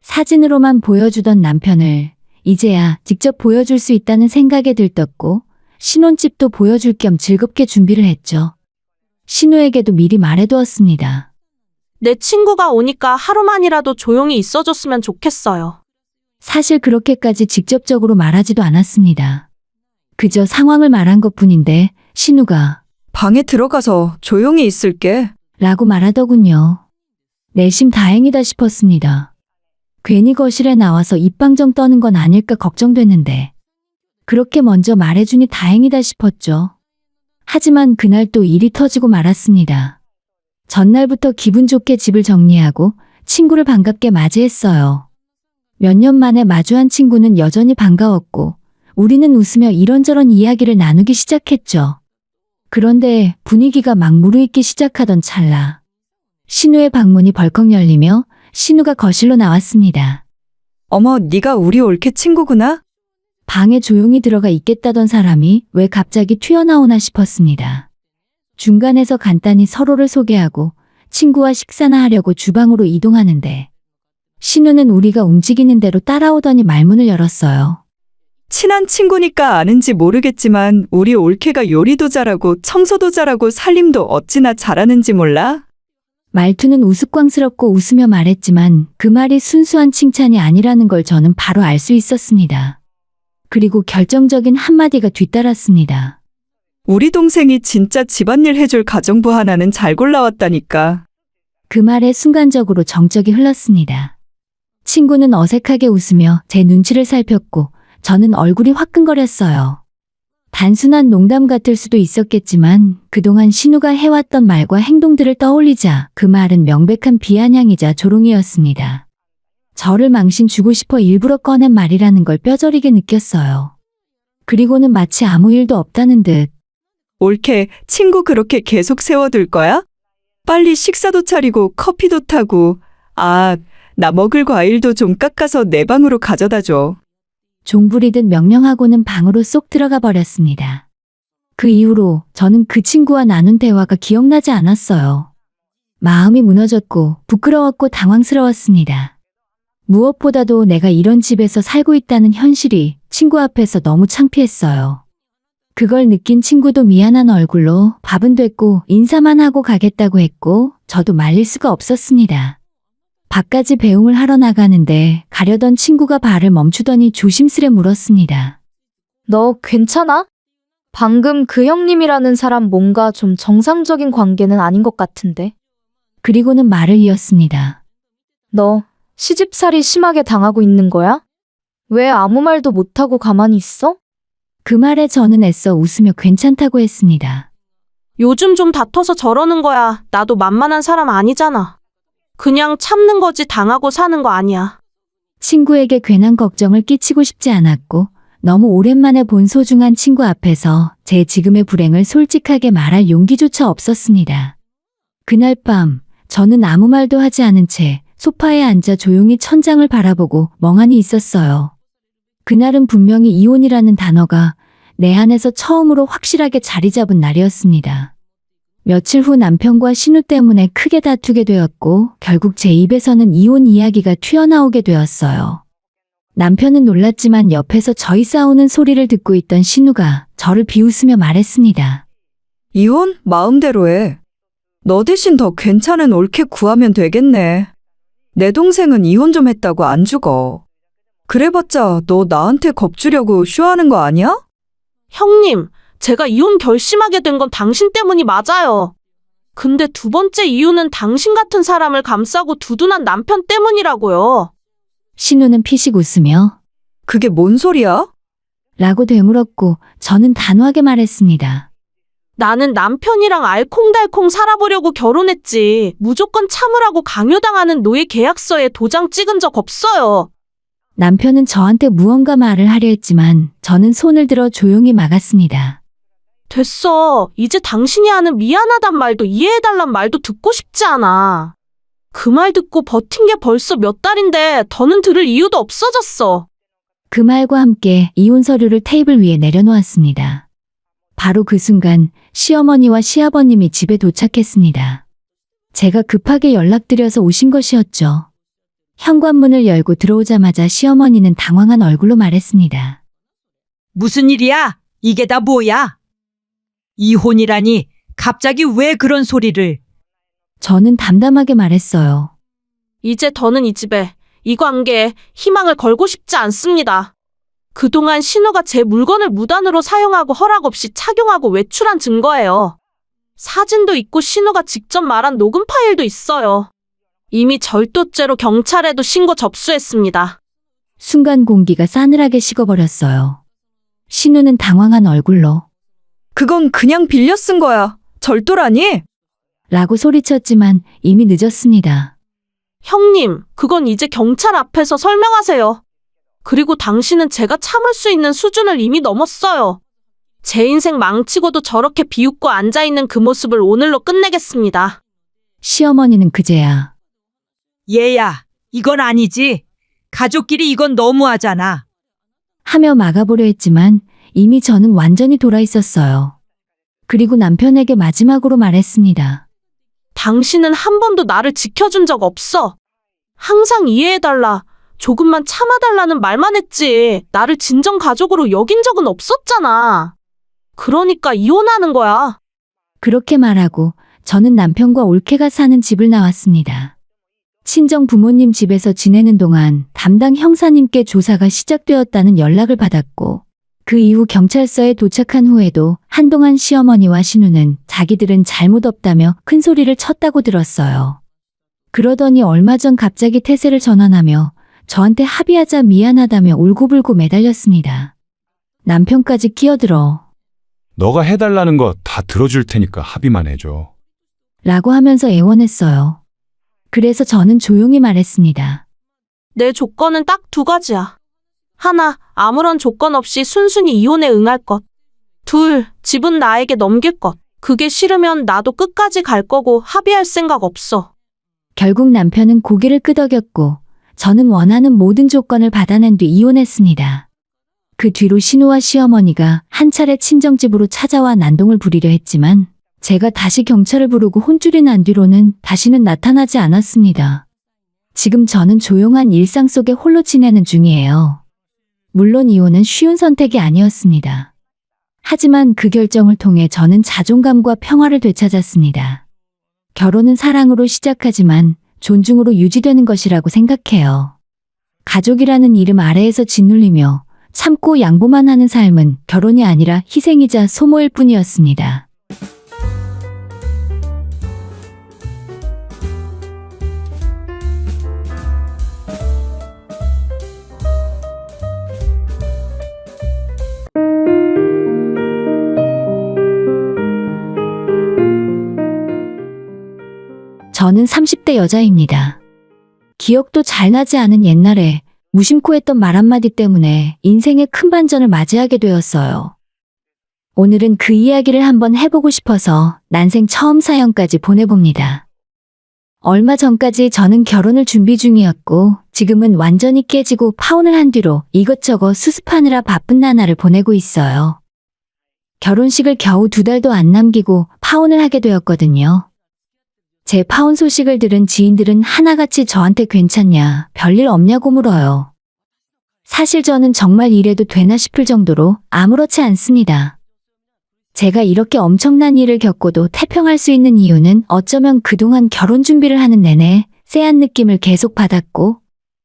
S1: 사진으로만 보여주던 남편을 이제야 직접 보여줄 수 있다는 생각에 들떴고 신혼집도 보여줄 겸 즐겁게 준비를 했죠. 신우에게도 미리 말해두었습니다.
S2: 내 친구가 오니까 하루만이라도 조용히 있어줬으면 좋겠어요.
S1: 사실 그렇게까지 직접적으로 말하지도 않았습니다. 그저 상황을 말한 것뿐인데 신우가
S3: 방에 들어가서 조용히 있을게.
S1: 라고 말하더군요. 내심 다행이다 싶었습니다. 괜히 거실에 나와서 입방정 떠는 건 아닐까 걱정됐는데 그렇게 먼저 말해주니 다행이다 싶었죠. 하지만 그날 또 일이 터지고 말았습니다. 전날부터 기분 좋게 집을 정리하고 친구를 반갑게 맞이했어요. 몇 년 만에 마주한 친구는 여전히 반가웠고 우리는 웃으며 이런저런 이야기를 나누기 시작했죠. 그런데 분위기가 막 무르익기 시작하던 찰나. 신우의 방문이 벌컥 열리며 신우가 거실로 나왔습니다.
S3: 어머, 네가 우리 올케 친구구나?
S1: 방에 조용히 들어가 있겠다던 사람이 왜 갑자기 튀어나오나 싶었습니다. 중간에서 간단히 서로를 소개하고 친구와 식사나 하려고 주방으로 이동하는데 신우는 우리가 움직이는 대로 따라오더니 말문을 열었어요.
S3: 친한 친구니까 아는지 모르겠지만 우리 올케가 요리도 잘하고 청소도 잘하고 살림도 어찌나 잘하는지 몰라?
S1: 말투는 우스꽝스럽고 웃으며 말했지만 그 말이 순수한 칭찬이 아니라는 걸 저는 바로 알 수 있었습니다. 그리고 결정적인 한마디가 뒤따랐습니다.
S3: 우리 동생이 진짜 집안일 해줄 가정부 하나는 잘 골라왔다니까.
S1: 그 말에 순간적으로 정적이 흘렀습니다. 친구는 어색하게 웃으며 제 눈치를 살폈고 저는 얼굴이 화끈거렸어요. 단순한 농담 같을 수도 있었겠지만 그동안 신우가 해왔던 말과 행동들을 떠올리자 그 말은 명백한 비아냥이자 조롱이었습니다. 저를 망신 주고 싶어 일부러 꺼낸 말이라는 걸 뼈저리게 느꼈어요. 그리고는 마치 아무 일도 없다는 듯
S3: 올케, 친구 그렇게 계속 세워둘 거야? 빨리 식사도 차리고 커피도 타고, 아, 나 먹을 과일도 좀 깎아서 내 방으로 가져다 줘.
S1: 종부리듯 명령하고는 방으로 쏙 들어가 버렸습니다. 그 이후로 저는 그 친구와 나눈 대화가 기억나지 않았어요. 마음이 무너졌고 부끄러웠고 당황스러웠습니다. 무엇보다도 내가 이런 집에서 살고 있다는 현실이 친구 앞에서 너무 창피했어요. 그걸 느낀 친구도 미안한 얼굴로 밥은 됐고 인사만 하고 가겠다고 했고 저도 말릴 수가 없었습니다. 밖까지 배웅을 하러 나가는데 가려던 친구가 발을 멈추더니 조심스레 물었습니다.
S6: 너 괜찮아? 방금 그 형님이라는 사람 뭔가 좀 정상적인 관계는 아닌 것 같은데.
S1: 그리고는 말을 이었습니다.
S6: 너 시집살이 심하게 당하고 있는 거야? 왜 아무 말도 못하고 가만히 있어?
S1: 그 말에 저는 애써 웃으며 괜찮다고 했습니다.
S2: 요즘 좀 다퉈서 저러는 거야. 나도 만만한 사람 아니잖아. 그냥 참는 거지 당하고 사는 거 아니야.
S1: 친구에게 괜한 걱정을 끼치고 싶지 않았고 너무 오랜만에 본 소중한 친구 앞에서 제 지금의 불행을 솔직하게 말할 용기조차 없었습니다. 그날 밤 저는 아무 말도 하지 않은 채 소파에 앉아 조용히 천장을 바라보고 멍하니 있었어요. 그날은 분명히 이혼이라는 단어가 내 안에서 처음으로 확실하게 자리 잡은 날이었습니다. 며칠 후 남편과 신우 때문에 크게 다투게 되었고 결국 제 입에서는 이혼 이야기가 튀어나오게 되었어요. 남편은 놀랐지만 옆에서 저희 싸우는 소리를 듣고 있던 신우가 저를 비웃으며 말했습니다.
S3: 이혼? 마음대로 해. 너 대신 더 괜찮은 올케 구하면 되겠네. 내 동생은 이혼 좀 했다고 안 죽어. 그래봤자 너 나한테 겁주려고 쇼하는 거 아니야?
S2: 형님, 제가 이혼 결심하게 된 건 당신 때문이 맞아요. 근데 두 번째 이유는 당신 같은 사람을 감싸고 두둔한 남편 때문이라고요.
S1: 신우는 피식 웃으며
S3: 그게 뭔 소리야?
S1: 라고 되물었고 저는 단호하게 말했습니다.
S2: 나는 남편이랑 알콩달콩 살아보려고 결혼했지. 무조건 참으라고 강요당하는 노예 계약서에 도장 찍은 적 없어요.
S1: 남편은 저한테 무언가 말을 하려 했지만 저는 손을 들어 조용히 막았습니다.
S2: 됐어. 이제 당신이 하는 미안하단 말도 이해해달란 말도 듣고 싶지 않아. 그 말 듣고 버틴 게 벌써 몇 달인데 더는 들을 이유도 없어졌어.
S1: 그 말과 함께 이혼 서류를 테이블 위에 내려놓았습니다. 바로 그 순간 시어머니와 시아버님이 집에 도착했습니다. 제가 급하게 연락드려서 오신 것이었죠. 현관문을 열고 들어오자마자 시어머니는 당황한 얼굴로 말했습니다.
S5: 무슨 일이야? 이게 다 뭐야? 이혼이라니 갑자기 왜 그런 소리를?
S1: 저는 담담하게 말했어요.
S2: 이제 더는 이 집에, 이 관계에 희망을 걸고 싶지 않습니다. 그동안 신우가 제 물건을 무단으로 사용하고 허락 없이 착용하고 외출한 증거예요. 사진도 있고 신우가 직접 말한 녹음 파일도 있어요. 이미 절도죄로 경찰에도 신고 접수했습니다.
S1: 순간 공기가 싸늘하게 식어버렸어요. 신우는 당황한 얼굴로
S3: 그건 그냥 빌려 쓴 거야. 절도라니?
S1: 라고 소리쳤지만 이미 늦었습니다.
S2: 형님, 그건 이제 경찰 앞에서 설명하세요. 그리고 당신은 제가 참을 수 있는 수준을 이미 넘었어요. 제 인생 망치고도 저렇게 비웃고 앉아있는 그 모습을 오늘로 끝내겠습니다.
S1: 시어머니는 그제야
S5: 얘야, 이건 아니지. 가족끼리 이건 너무하잖아.
S1: 하며 막아보려 했지만 이미 저는 완전히 돌아 있었어요. 그리고 남편에게 마지막으로 말했습니다.
S2: 당신은 한 번도 나를 지켜준 적 없어. 항상 이해해달라, 조금만 참아달라는 말만 했지. 나를 진정 가족으로 여긴 적은 없었잖아. 그러니까 이혼하는 거야.
S1: 그렇게 말하고 저는 남편과 올케가 사는 집을 나왔습니다. 친정 부모님 집에서 지내는 동안 담당 형사님께 조사가 시작되었다는 연락을 받았고 그 이후 경찰서에 도착한 후에도 한동안 시어머니와 신우는 자기들은 잘못 없다며 큰 소리를 쳤다고 들었어요. 그러더니 얼마 전 갑자기 태세를 전환하며 저한테 합의하자 미안하다며 울고불고 매달렸습니다. 남편까지 끼어들어
S4: 너가 해달라는 거 다 들어줄 테니까 합의만 해줘.
S1: 라고 하면서 애원했어요. 그래서 저는 조용히 말했습니다.
S2: 내 조건은 딱 두 가지야. 하나, 아무런 조건 없이 순순히 이혼에 응할 것. 둘, 집은 나에게 넘길 것. 그게 싫으면 나도 끝까지 갈 거고 합의할 생각 없어.
S1: 결국 남편은 고개를 끄덕였고 저는 원하는 모든 조건을 받아낸 뒤 이혼했습니다. 그 뒤로 신우와 시어머니가 한 차례 친정집으로 찾아와 난동을 부리려 했지만 제가 다시 경찰을 부르고 혼쭐이 난 뒤로는 다시는 나타나지 않았습니다. 지금 저는 조용한 일상 속에 홀로 지내는 중이에요. 물론 이혼은 쉬운 선택이 아니었습니다. 하지만 그 결정을 통해 저는 자존감과 평화를 되찾았습니다. 결혼은 사랑으로 시작하지만 존중으로 유지되는 것이라고 생각해요. 가족이라는 이름 아래에서 짓눌리며 참고 양보만 하는 삶은 결혼이 아니라 희생이자 소모일 뿐이었습니다. 저는 30대 여자입니다. 기억도 잘 나지 않은 옛날에 무심코 했던 말 한마디 때문에 인생의 큰 반전을 맞이하게 되었어요. 오늘은 그 이야기를 한번 해보고 싶어서 난생 처음 사연까지 보내봅니다. 얼마 전까지 저는 결혼을 준비 중이었고 지금은 완전히 깨지고 파혼을 한 뒤로 이것저것 수습하느라 바쁜 나날을 보내고 있어요. 결혼식을 겨우 2달도 안 남기고 파혼을 하게 되었거든요. 제 파혼 소식을 들은 지인들은 하나같이 저한테 괜찮냐, 별일 없냐고 물어요. 사실 저는 정말 이래도 되나 싶을 정도로 아무렇지 않습니다. 제가 이렇게 엄청난 일을 겪고도 태평할 수 있는 이유는 어쩌면 그동안 결혼 준비를 하는 내내 쎄한 느낌을 계속 받았고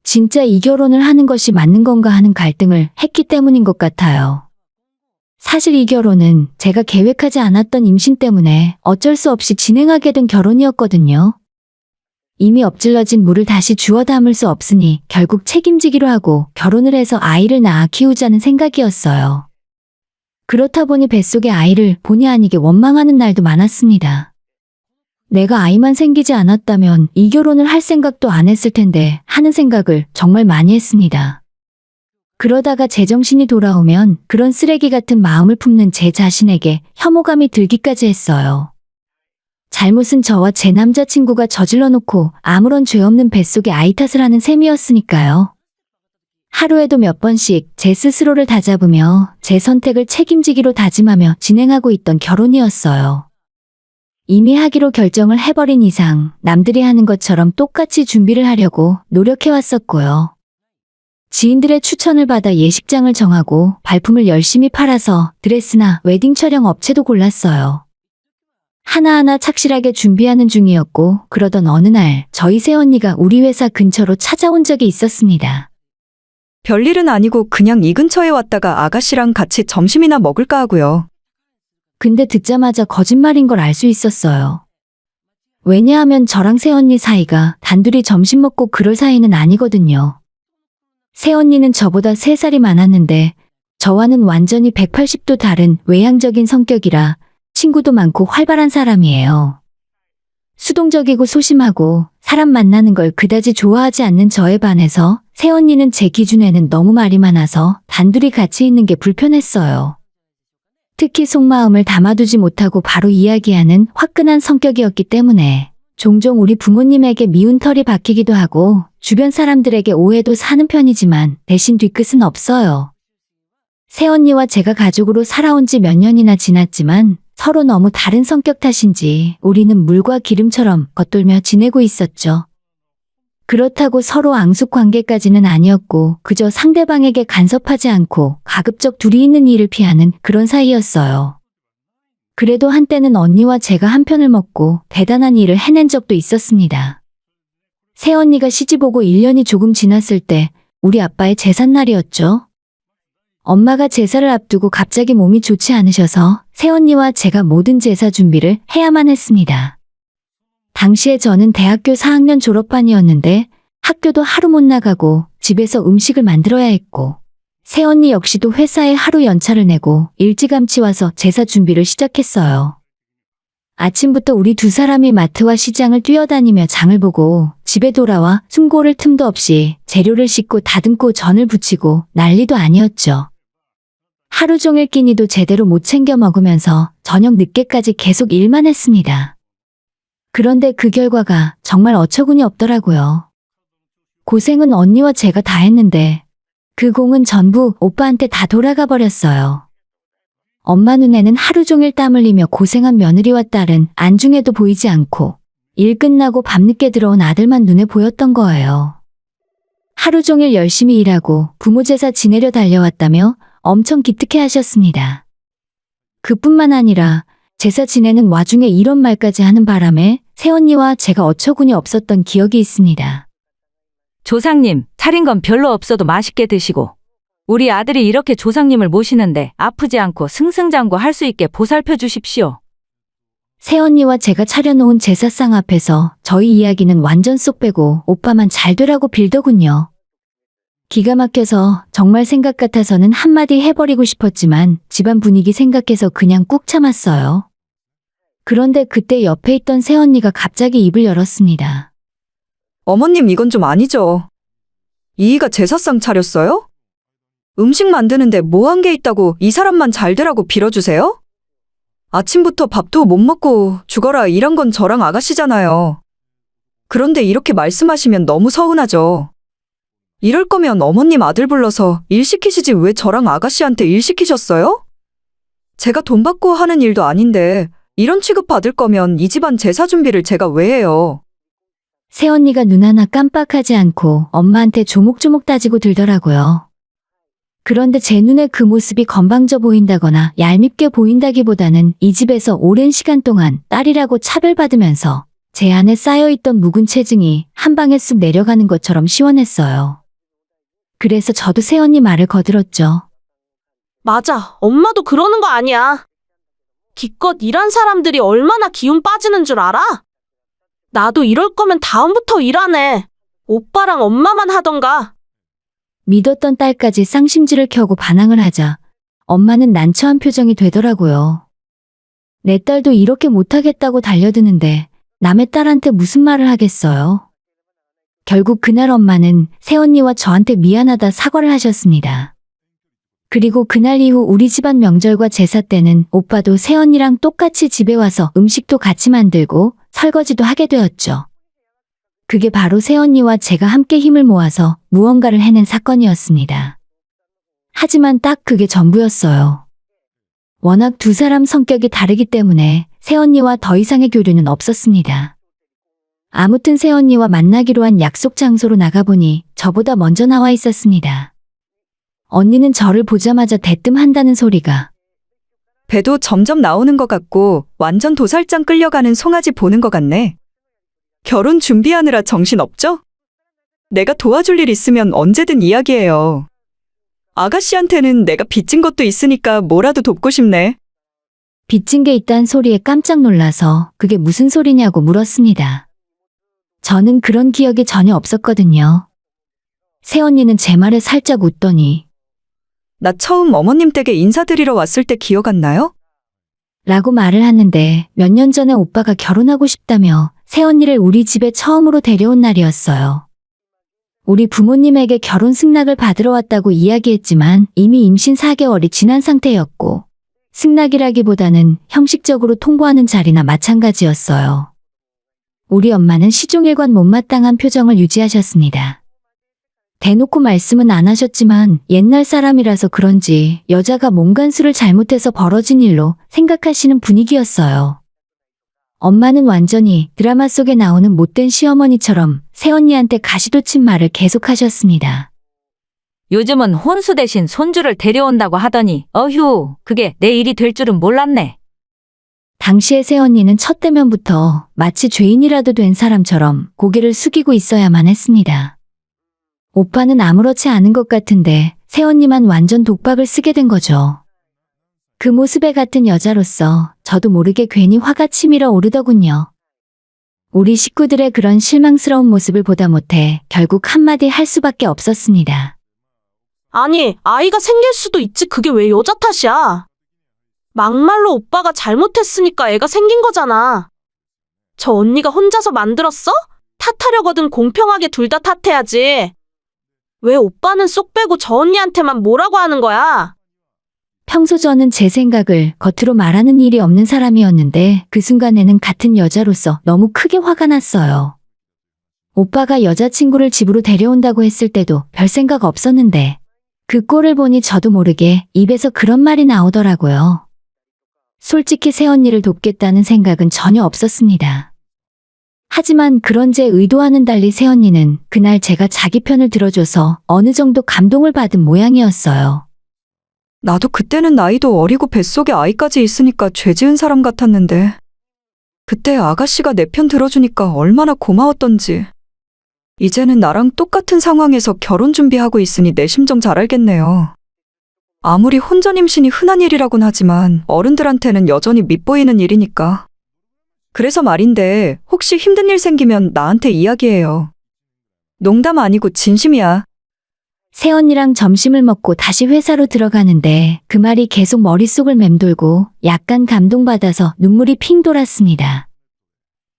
S1: 진짜 이 결혼을 하는 것이 맞는 건가 하는 갈등을 했기 때문인 것 같아요. 사실 이 결혼은 제가 계획하지 않았던 임신 때문에 어쩔 수 없이 진행하게 된 결혼이었거든요. 이미 엎질러진 물을 다시 주워 담을 수 없으니 결국 책임지기로 하고 결혼을 해서 아이를 낳아 키우자는 생각이었어요. 그렇다 보니 뱃속의 아이를 본의 아니게 원망하는 날도 많았습니다. 내가 아이만 생기지 않았다면 이 결혼을 할 생각도 안 했을 텐데 하는 생각을 정말 많이 했습니다. 그러다가 제정신이 돌아오면 그런 쓰레기 같은 마음을 품는 제 자신에게 혐오감이 들기까지 했어요. 잘못은 저와 제 남자친구가 저질러 놓고 아무런 죄 없는 뱃속에 아이 탓을 하는 셈이었으니까요. 하루에도 몇 번씩 제 스스로를 다잡으며 제 선택을 책임지기로 다짐하며 진행하고 있던 결혼이었어요. 이미 하기로 결정을 해버린 이상 남들이 하는 것처럼 똑같이 준비를 하려고 노력해왔었고요. 지인들의 추천을 받아 예식장을 정하고 발품을 열심히 팔아서 드레스나 웨딩 촬영 업체도 골랐어요. 하나하나 착실하게 준비하는 중이었고 그러던 어느 날 저희 새언니가 우리 회사 근처로 찾아온 적이 있었습니다.
S3: 별일은 아니고 그냥 이 근처에 왔다가 아가씨랑 같이 점심이나 먹을까 하고요.
S1: 근데 듣자마자 거짓말인 걸 알 수 있었어요. 왜냐하면 저랑 새언니 사이가 단둘이 점심 먹고 그럴 사이는 아니거든요. 새언니는 저보다 3살이 많았는데 저와는 완전히 180도 다른 외향적인 성격이라 친구도 많고 활발한 사람이에요. 수동적이고 소심하고 사람 만나는 걸 그다지 좋아하지 않는 저에 반해서 새언니는 제 기준에는 너무 말이 많아서 단둘이 같이 있는 게 불편했어요. 특히 속마음을 담아두지 못하고 바로 이야기하는 화끈한 성격이었기 때문에 종종 우리 부모님에게 미운 털이 박히기도 하고 주변 사람들에게 오해도 사는 편이지만 대신 뒤끝은 없어요. 새언니와 제가 가족으로 살아온 지 몇 년이나 지났지만 서로 너무 다른 성격 탓인지 우리는 물과 기름처럼 겉돌며 지내고 있었죠. 그렇다고 서로 앙숙 관계까지는 아니었고 그저 상대방에게 간섭하지 않고 가급적 둘이 있는 일을 피하는 그런 사이였어요. 그래도 한때는 언니와 제가 한 편을 먹고 대단한 일을 해낸 적도 있었습니다. 새언니가 시집오고 1년이 조금 지났을 때 우리 아빠의 제삿날이었죠. 엄마가 제사를 앞두고 갑자기 몸이 좋지 않으셔서 새언니와 제가 모든 제사 준비를 해야만 했습니다. 당시에 저는 대학교 4학년 졸업반이었는데 학교도 하루 못 나가고 집에서 음식을 만들어야 했고 새언니 역시도 회사에 하루 연차를 내고 일찌감치 와서 제사 준비를 시작했어요. 아침부터 우리 두 사람이 마트와 시장을 뛰어다니며 장을 보고 집에 돌아와 숨 고를 틈도 없이 재료를 씻고 다듬고 전을 부치고 난리도 아니었죠. 하루 종일 끼니도 제대로 못 챙겨 먹으면서 저녁 늦게까지 계속 일만 했습니다. 그런데 그 결과가 정말 어처구니 없더라고요. 고생은 언니와 제가 다 했는데 그 공은 전부 오빠한테 다 돌아가 버렸어요. 엄마 눈에는 하루 종일 땀 흘리며 고생한 며느리와 딸은 안중에도 보이지 않고 일 끝나고 밤늦게 들어온 아들만 눈에 보였던 거예요. 하루 종일 열심히 일하고 부모 제사 지내려 달려왔다며 엄청 기특해 하셨습니다. 그뿐만 아니라 제사 지내는 와중에 이런 말까지 하는 바람에 새언니와 제가 어처구니 없었던 기억이 있습니다.
S7: 조상님, 차린 건 별로 없어도 맛있게 드시고 우리 아들이 이렇게 조상님을 모시는데 아프지 않고 승승장구할 수 있게 보살펴 주십시오.
S1: 새언니와 제가 차려놓은 제사상 앞에서 저희 이야기는 완전 쏙 빼고 오빠만 잘 되라고 빌더군요. 기가 막혀서 정말 생각 같아서는 한마디 해버리고 싶었지만 집안 분위기 생각해서 그냥 꾹 참았어요. 그런데 그때 옆에 있던 새언니가 갑자기 입을 열었습니다.
S3: 어머님 이건 좀 아니죠. 이이가 제사상 차렸어요? 음식 만드는데 뭐 한 게 있다고 이 사람만 잘 되라고 빌어주세요? 아침부터 밥도 못 먹고 죽어라 이런 건 저랑 아가씨잖아요. 그런데 이렇게 말씀하시면 너무 서운하죠. 이럴 거면 어머님 아들 불러서 일 시키시지 왜 저랑 아가씨한테 일 시키셨어요? 제가 돈 받고 하는 일도 아닌데 이런 취급 받을 거면 이 집안 제사 준비를 제가 왜 해요?
S1: 새언니가 눈 하나 깜빡하지 않고 엄마한테 조목조목 따지고 들더라고요. 그런데 제 눈에 그 모습이 건방져 보인다거나 얄밉게 보인다기보다는 이 집에서 오랜 시간 동안 딸이라고 차별받으면서 제 안에 쌓여있던 묵은 체증이 한 방에 쑥 내려가는 것처럼 시원했어요. 그래서 저도 새언니 말을 거들었죠.
S2: 맞아, 엄마도 그러는 거 아니야. 기껏 일한 사람들이 얼마나 기운 빠지는 줄 알아? 나도 이럴 거면 다음부터 일 안 해. 오빠랑 엄마만 하던가.
S1: 믿었던 딸까지 쌍심지를 켜고 반항을 하자 엄마는 난처한 표정이 되더라고요. 내 딸도 이렇게 못하겠다고 달려드는데 남의 딸한테 무슨 말을 하겠어요. 결국 그날 엄마는 새언니와 저한테 미안하다 사과를 하셨습니다. 그리고 그날 이후 우리 집안 명절과 제사 때는 오빠도 새언니랑 똑같이 집에 와서 음식도 같이 만들고 설거지도 하게 되었죠. 그게 바로 새언니와 제가 함께 힘을 모아서 무언가를 해낸 사건이었습니다. 하지만 딱 그게 전부였어요. 워낙 두 사람 성격이 다르기 때문에 새언니와 더 이상의 교류는 없었습니다. 아무튼 새언니와 만나기로 한 약속 장소로 나가보니 저보다 먼저 나와 있었습니다. 언니는 저를 보자마자 대뜸한다는 소리가
S3: 배도 점점 나오는 것 같고 완전 도살장 끌려가는 송아지 보는 것 같네. 결혼 준비하느라 정신 없죠? 내가 도와줄 일 있으면 언제든 이야기해요. 아가씨한테는 내가 빚진 것도 있으니까 뭐라도 돕고 싶네.
S1: 빚진 게 있다는 소리에 깜짝 놀라서 그게 무슨 소리냐고 물었습니다. 저는 그런 기억이 전혀 없었거든요. 새언니는 제 말에 살짝 웃더니
S3: 나 처음 어머님 댁에 인사드리러 왔을 때 기억 안 나요?
S1: 라고 말을 하는데 몇 년 전에 오빠가 결혼하고 싶다며 새언니를 우리 집에 처음으로 데려온 날이었어요. 우리 부모님에게 결혼 승낙을 받으러 왔다고 이야기했지만 이미 임신 4개월이 지난 상태였고 승낙이라기보다는 형식적으로 통보하는 자리나 마찬가지였어요. 우리 엄마는 시종일관 못마땅한 표정을 유지하셨습니다. 대놓고 말씀은 안 하셨지만 옛날 사람이라서 그런지 여자가 몸간수를 잘못해서 벌어진 일로 생각하시는 분위기였어요. 엄마는 완전히 드라마 속에 나오는 못된 시어머니처럼 새언니한테 가시돋친 말을 계속하셨습니다.
S7: 요즘은 혼수 대신 손주를 데려온다고 하더니 어휴, 그게 내 일이 될 줄은 몰랐네.
S1: 당시의 새언니는 첫 대면부터 마치 죄인이라도 된 사람처럼 고개를 숙이고 있어야만 했습니다. 오빠는 아무렇지 않은 것 같은데 새언니만 완전 독박을 쓰게 된 거죠. 그 모습에 같은 여자로서 저도 모르게 괜히 화가 치밀어 오르더군요. 우리 식구들의 그런 실망스러운 모습을 보다 못해 결국 한마디 할 수밖에 없었습니다.
S2: 아니, 아이가 생길 수도 있지. 그게 왜 여자 탓이야? 막말로 오빠가 잘못했으니까 애가 생긴 거잖아. 저 언니가 혼자서 만들었어? 탓하려거든 공평하게 둘 다 탓해야지. 왜 오빠는 쏙 빼고 저 언니한테만 뭐라고 하는 거야?
S1: 평소 저는 제 생각을 겉으로 말하는 일이 없는 사람이었는데 그 순간에는 같은 여자로서 너무 크게 화가 났어요. 오빠가 여자친구를 집으로 데려온다고 했을 때도 별 생각 없었는데 그 꼴을 보니 저도 모르게 입에서 그런 말이 나오더라고요. 솔직히 새언니를 돕겠다는 생각은 전혀 없었습니다. 하지만 그런 제 의도와는 달리 새언니는 그날 제가 자기 편을 들어줘서 어느 정도 감동을 받은 모양이었어요.
S3: 나도 그때는 나이도 어리고 뱃속에 아이까지 있으니까 죄 지은 사람 같았는데 그때 아가씨가 내 편 들어주니까 얼마나 고마웠던지. 이제는 나랑 똑같은 상황에서 결혼 준비하고 있으니 내 심정 잘 알겠네요. 아무리 혼전 임신이 흔한 일이라곤 하지만 어른들한테는 여전히 밉보이는 일이니까. 그래서 말인데 혹시 힘든 일 생기면 나한테 이야기해요. 농담 아니고 진심이야.
S1: 새언니랑 점심을 먹고 다시 회사로 들어가는데 그 말이 계속 머릿속을 맴돌고 약간 감동받아서 눈물이 핑 돌았습니다.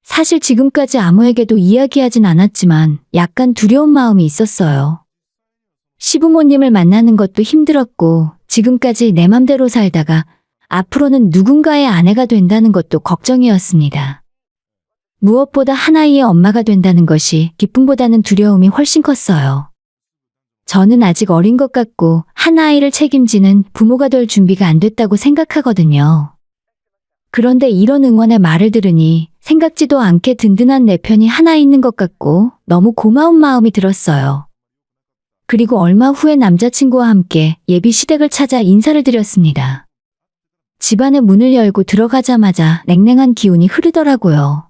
S1: 사실 지금까지 아무에게도 이야기하진 않았지만 약간 두려운 마음이 있었어요. 시부모님을 만나는 것도 힘들었고 지금까지 내 맘대로 살다가 앞으로는 누군가의 아내가 된다는 것도 걱정이었습니다. 무엇보다 한 아이의 엄마가 된다는 것이 기쁨보다는 두려움이 훨씬 컸어요. 저는 아직 어린 것 같고 한 아이를 책임지는 부모가 될 준비가 안 됐다고 생각하거든요. 그런데 이런 응원의 말을 들으니 생각지도 않게 든든한 내 편이 하나 있는 것 같고 너무 고마운 마음이 들었어요. 그리고 얼마 후에 남자친구와 함께 예비 시댁을 찾아 인사를 드렸습니다. 집안의 문을 열고 들어가자마자 냉랭한 기운이 흐르더라고요.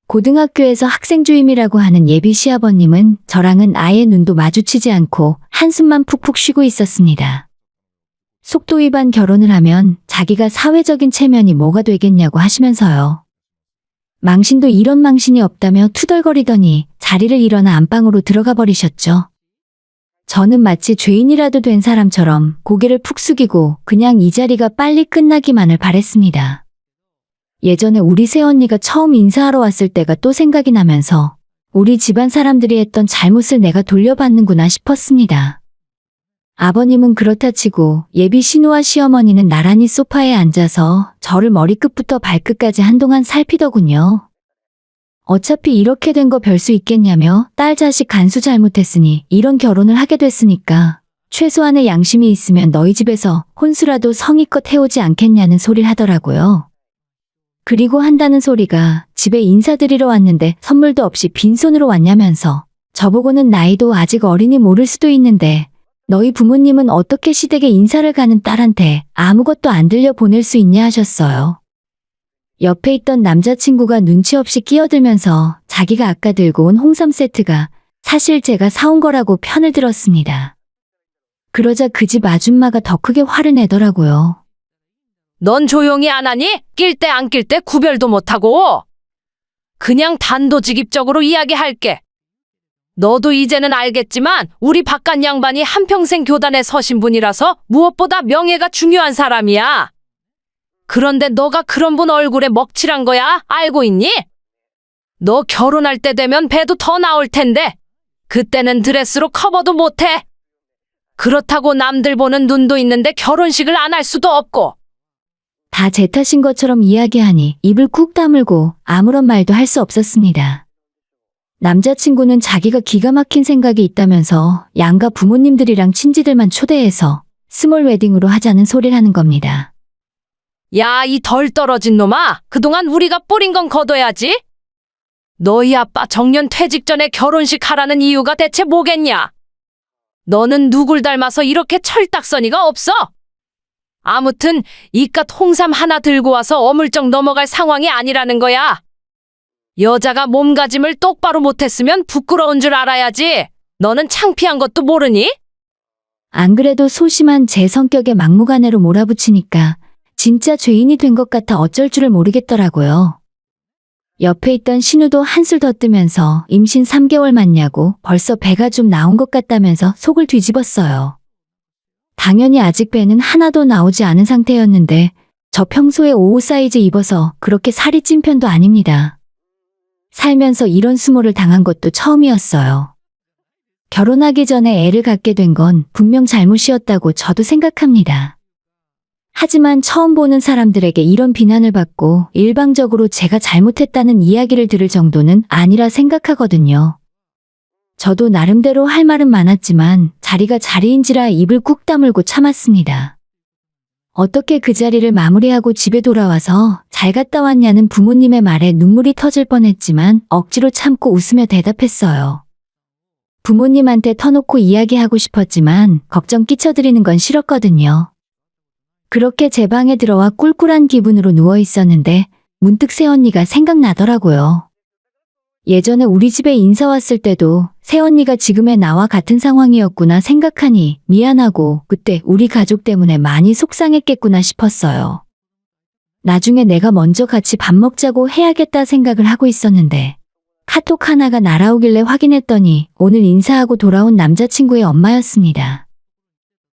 S1: 고등학교에서 학생 주임이라고 하는 예비 시아버님은 저랑은 아예 눈도 마주치지 않고 한숨만 푹푹 쉬고 있었습니다. 속도 위반 결혼을 하면 자기가 사회적인 체면이 뭐가 되겠냐고 하시면서요. 망신도 이런 망신이 없다며 투덜거리더니 자리를 일어나 안방으로 들어가 버리셨죠. 저는 마치 죄인이라도 된 사람처럼 고개를 푹 숙이고 그냥 이 자리가 빨리 끝나기만을 바랬습니다. 예전에 우리 새언니가 처음 인사하러 왔을 때가 또 생각이 나면서 우리 집안 사람들이 했던 잘못을 내가 돌려받는구나 싶었습니다. 아버님은 그렇다 치고 예비 신우와 시어머니는 나란히 소파에 앉아서 저를 머리끝부터 발끝까지 한동안 살피더군요. 어차피 이렇게 된 거 별 수 있겠냐며 딸 자식 간수 잘못했으니 이런 결혼을 하게 됐으니까 최소한의 양심이 있으면 너희 집에서 혼수라도 성의껏 해오지 않겠냐는 소리를 하더라고요. 그리고 한다는 소리가 집에 인사드리러 왔는데 선물도 없이 빈손으로 왔냐면서 저보고는 나이도 아직 어리니 모를 수도 있는데 너희 부모님은 어떻게 시댁에 인사를 가는 딸한테 아무것도 안 들려 보낼 수 있냐 하셨어요. 옆에 있던 남자친구가 눈치 없이 끼어들면서 자기가 아까 들고 온 홍삼 세트가 사실 제가 사온 거라고 편을 들었습니다. 그러자 그 집 아줌마가 더 크게 화를 내더라고요.
S8: 넌 조용히 안 하니? 낄 때 안 낄 때 구별도 못하고. 그냥 단도직입적으로 이야기할게. 너도 이제는 알겠지만 우리 바깥 양반이 한평생 교단에 서신 분이라서 무엇보다 명예가 중요한 사람이야. 그런데 너가 그런 분 얼굴에 먹칠한 거야. 알고 있니? 너 결혼할 때 되면 배도 더 나올 텐데 그때는 드레스로 커버도 못해. 그렇다고 남들 보는 눈도 있는데 결혼식을 안 할 수도 없고.
S1: 다 제 탓인 것처럼 이야기하니 입을 꾹 다물고 아무런 말도 할 수 없었습니다. 남자친구는 자기가 기가 막힌 생각이 있다면서 양가 부모님들이랑 친지들만 초대해서 스몰 웨딩으로 하자는 소리를 하는 겁니다.
S8: 야, 이 덜 떨어진 놈아. 그동안 우리가 뿌린 건 걷어야지. 너희 아빠 정년 퇴직 전에 결혼식 하라는 이유가 대체 뭐겠냐? 너는 누굴 닮아서 이렇게 철딱서니가 없어? 아무튼 이깟 홍삼 하나 들고 와서 어물쩍 넘어갈 상황이 아니라는 거야. 여자가 몸가짐을 똑바로 못했으면 부끄러운 줄 알아야지. 너는 창피한 것도 모르니?
S1: 안 그래도 소심한 제 성격에 막무가내로 몰아붙이니까 진짜 죄인이 된 것 같아 어쩔 줄을 모르겠더라고요. 옆에 있던 신우도 한술 더 뜨면서 임신 3개월 맞냐고 벌써 배가 좀 나온 것 같다면서 속을 뒤집었어요. 당연히 아직 배는 하나도 나오지 않은 상태였는데 저 평소에 오버사이즈 입어서 그렇게 살이 찐 편도 아닙니다. 살면서 이런 수모를 당한 것도 처음이었어요. 결혼하기 전에 애를 갖게 된 건 분명 잘못이었다고 저도 생각합니다. 하지만 처음 보는 사람들에게 이런 비난을 받고 일방적으로 제가 잘못했다는 이야기를 들을 정도는 아니라 생각하거든요. 저도 나름대로 할 말은 많았지만 자리가 자리인지라 입을 꾹 다물고 참았습니다. 어떻게 그 자리를 마무리하고 집에 돌아와서 잘 갔다 왔냐는 부모님의 말에 눈물이 터질 뻔했지만 억지로 참고 웃으며 대답했어요. 부모님한테 터놓고 이야기하고 싶었지만 걱정 끼쳐드리는 건 싫었거든요. 그렇게 제 방에 들어와 꿀꿀한 기분으로 누워 있었는데 문득 새언니가 생각나더라고요. 예전에 우리 집에 인사 왔을 때도 새언니가 지금의 나와 같은 상황이었구나 생각하니 미안하고 그때 우리 가족 때문에 많이 속상했겠구나 싶었어요. 나중에 내가 먼저 같이 밥 먹자고 해야겠다 생각을 하고 있었는데 카톡 하나가 날아오길래 확인했더니 오늘 인사하고 돌아온 남자친구의 엄마였습니다.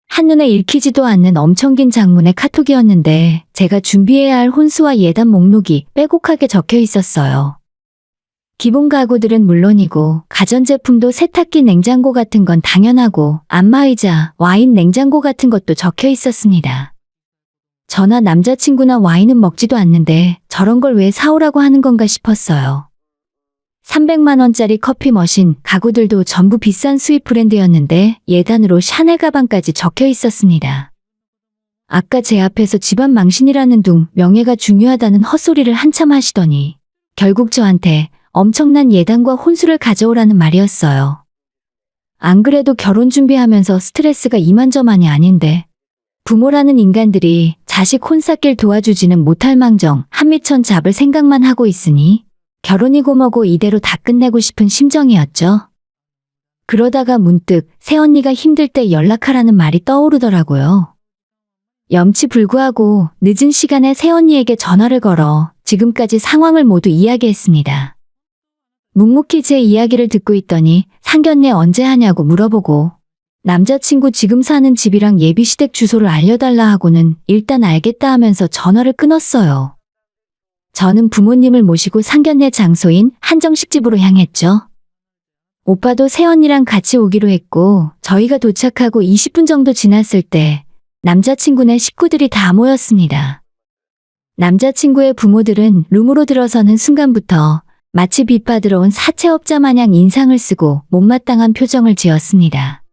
S1: 한눈에 읽히지도 않는 엄청 긴 장문의 카톡이었는데 제가 준비해야 할 혼수와 예단 목록이 빼곡하게 적혀 있었어요. 기본 가구들은 물론이고 가전제품도 세탁기, 냉장고 같은 건 당연하고 안마의자, 와인 냉장고 같은 것도 적혀 있었습니다. 저나 남자친구나 와인은 먹지도 않는데 저런 걸 왜 사오라고 하는 건가 싶었어요. 300만 원짜리 커피 머신, 가구들도 전부 비싼 수입 브랜드였는데 예단으로 샤넬 가방까지 적혀 있었습니다. 아까 제 앞에서 집안 망신이라는 둥 명예가 중요하다는 헛소리를 한참 하시더니 결국 저한테 엄청난 예단과 혼수를 가져오라는 말이었어요. 안 그래도 결혼 준비하면서 스트레스가 이만저만이 아닌데 부모라는 인간들이 자식 혼사길 도와주지는 못할 망정 한미천 잡을 생각만 하고 있으니 결혼이고 뭐고 이대로 다 끝내고 싶은 심정이었죠. 그러다가 문득 새언니가 힘들 때 연락하라는 말이 떠오르더라고요. 염치불구하고 늦은 시간에 새언니에게 전화를 걸어 지금까지 상황을 모두 이야기했습니다. 묵묵히 제 이야기를 듣고 있더니 상견례 언제 하냐고 물어보고 남자친구 지금 사는 집이랑 예비시댁 주소를 알려달라 하고는 일단 알겠다 하면서 전화를 끊었어요. 저는 부모님을 모시고 상견례 장소인 한정식집으로 향했죠. 오빠도 새언니랑 같이 오기로 했고 저희가 도착하고 20분 정도 지났을 때 남자친구네 식구들이 다 모였습니다. 남자친구의 부모들은 룸으로 들어서는 순간부터 마치 빚받으러 온 사채업자 마냥 인상을 쓰고 못마땅한 표정을 지었습니다.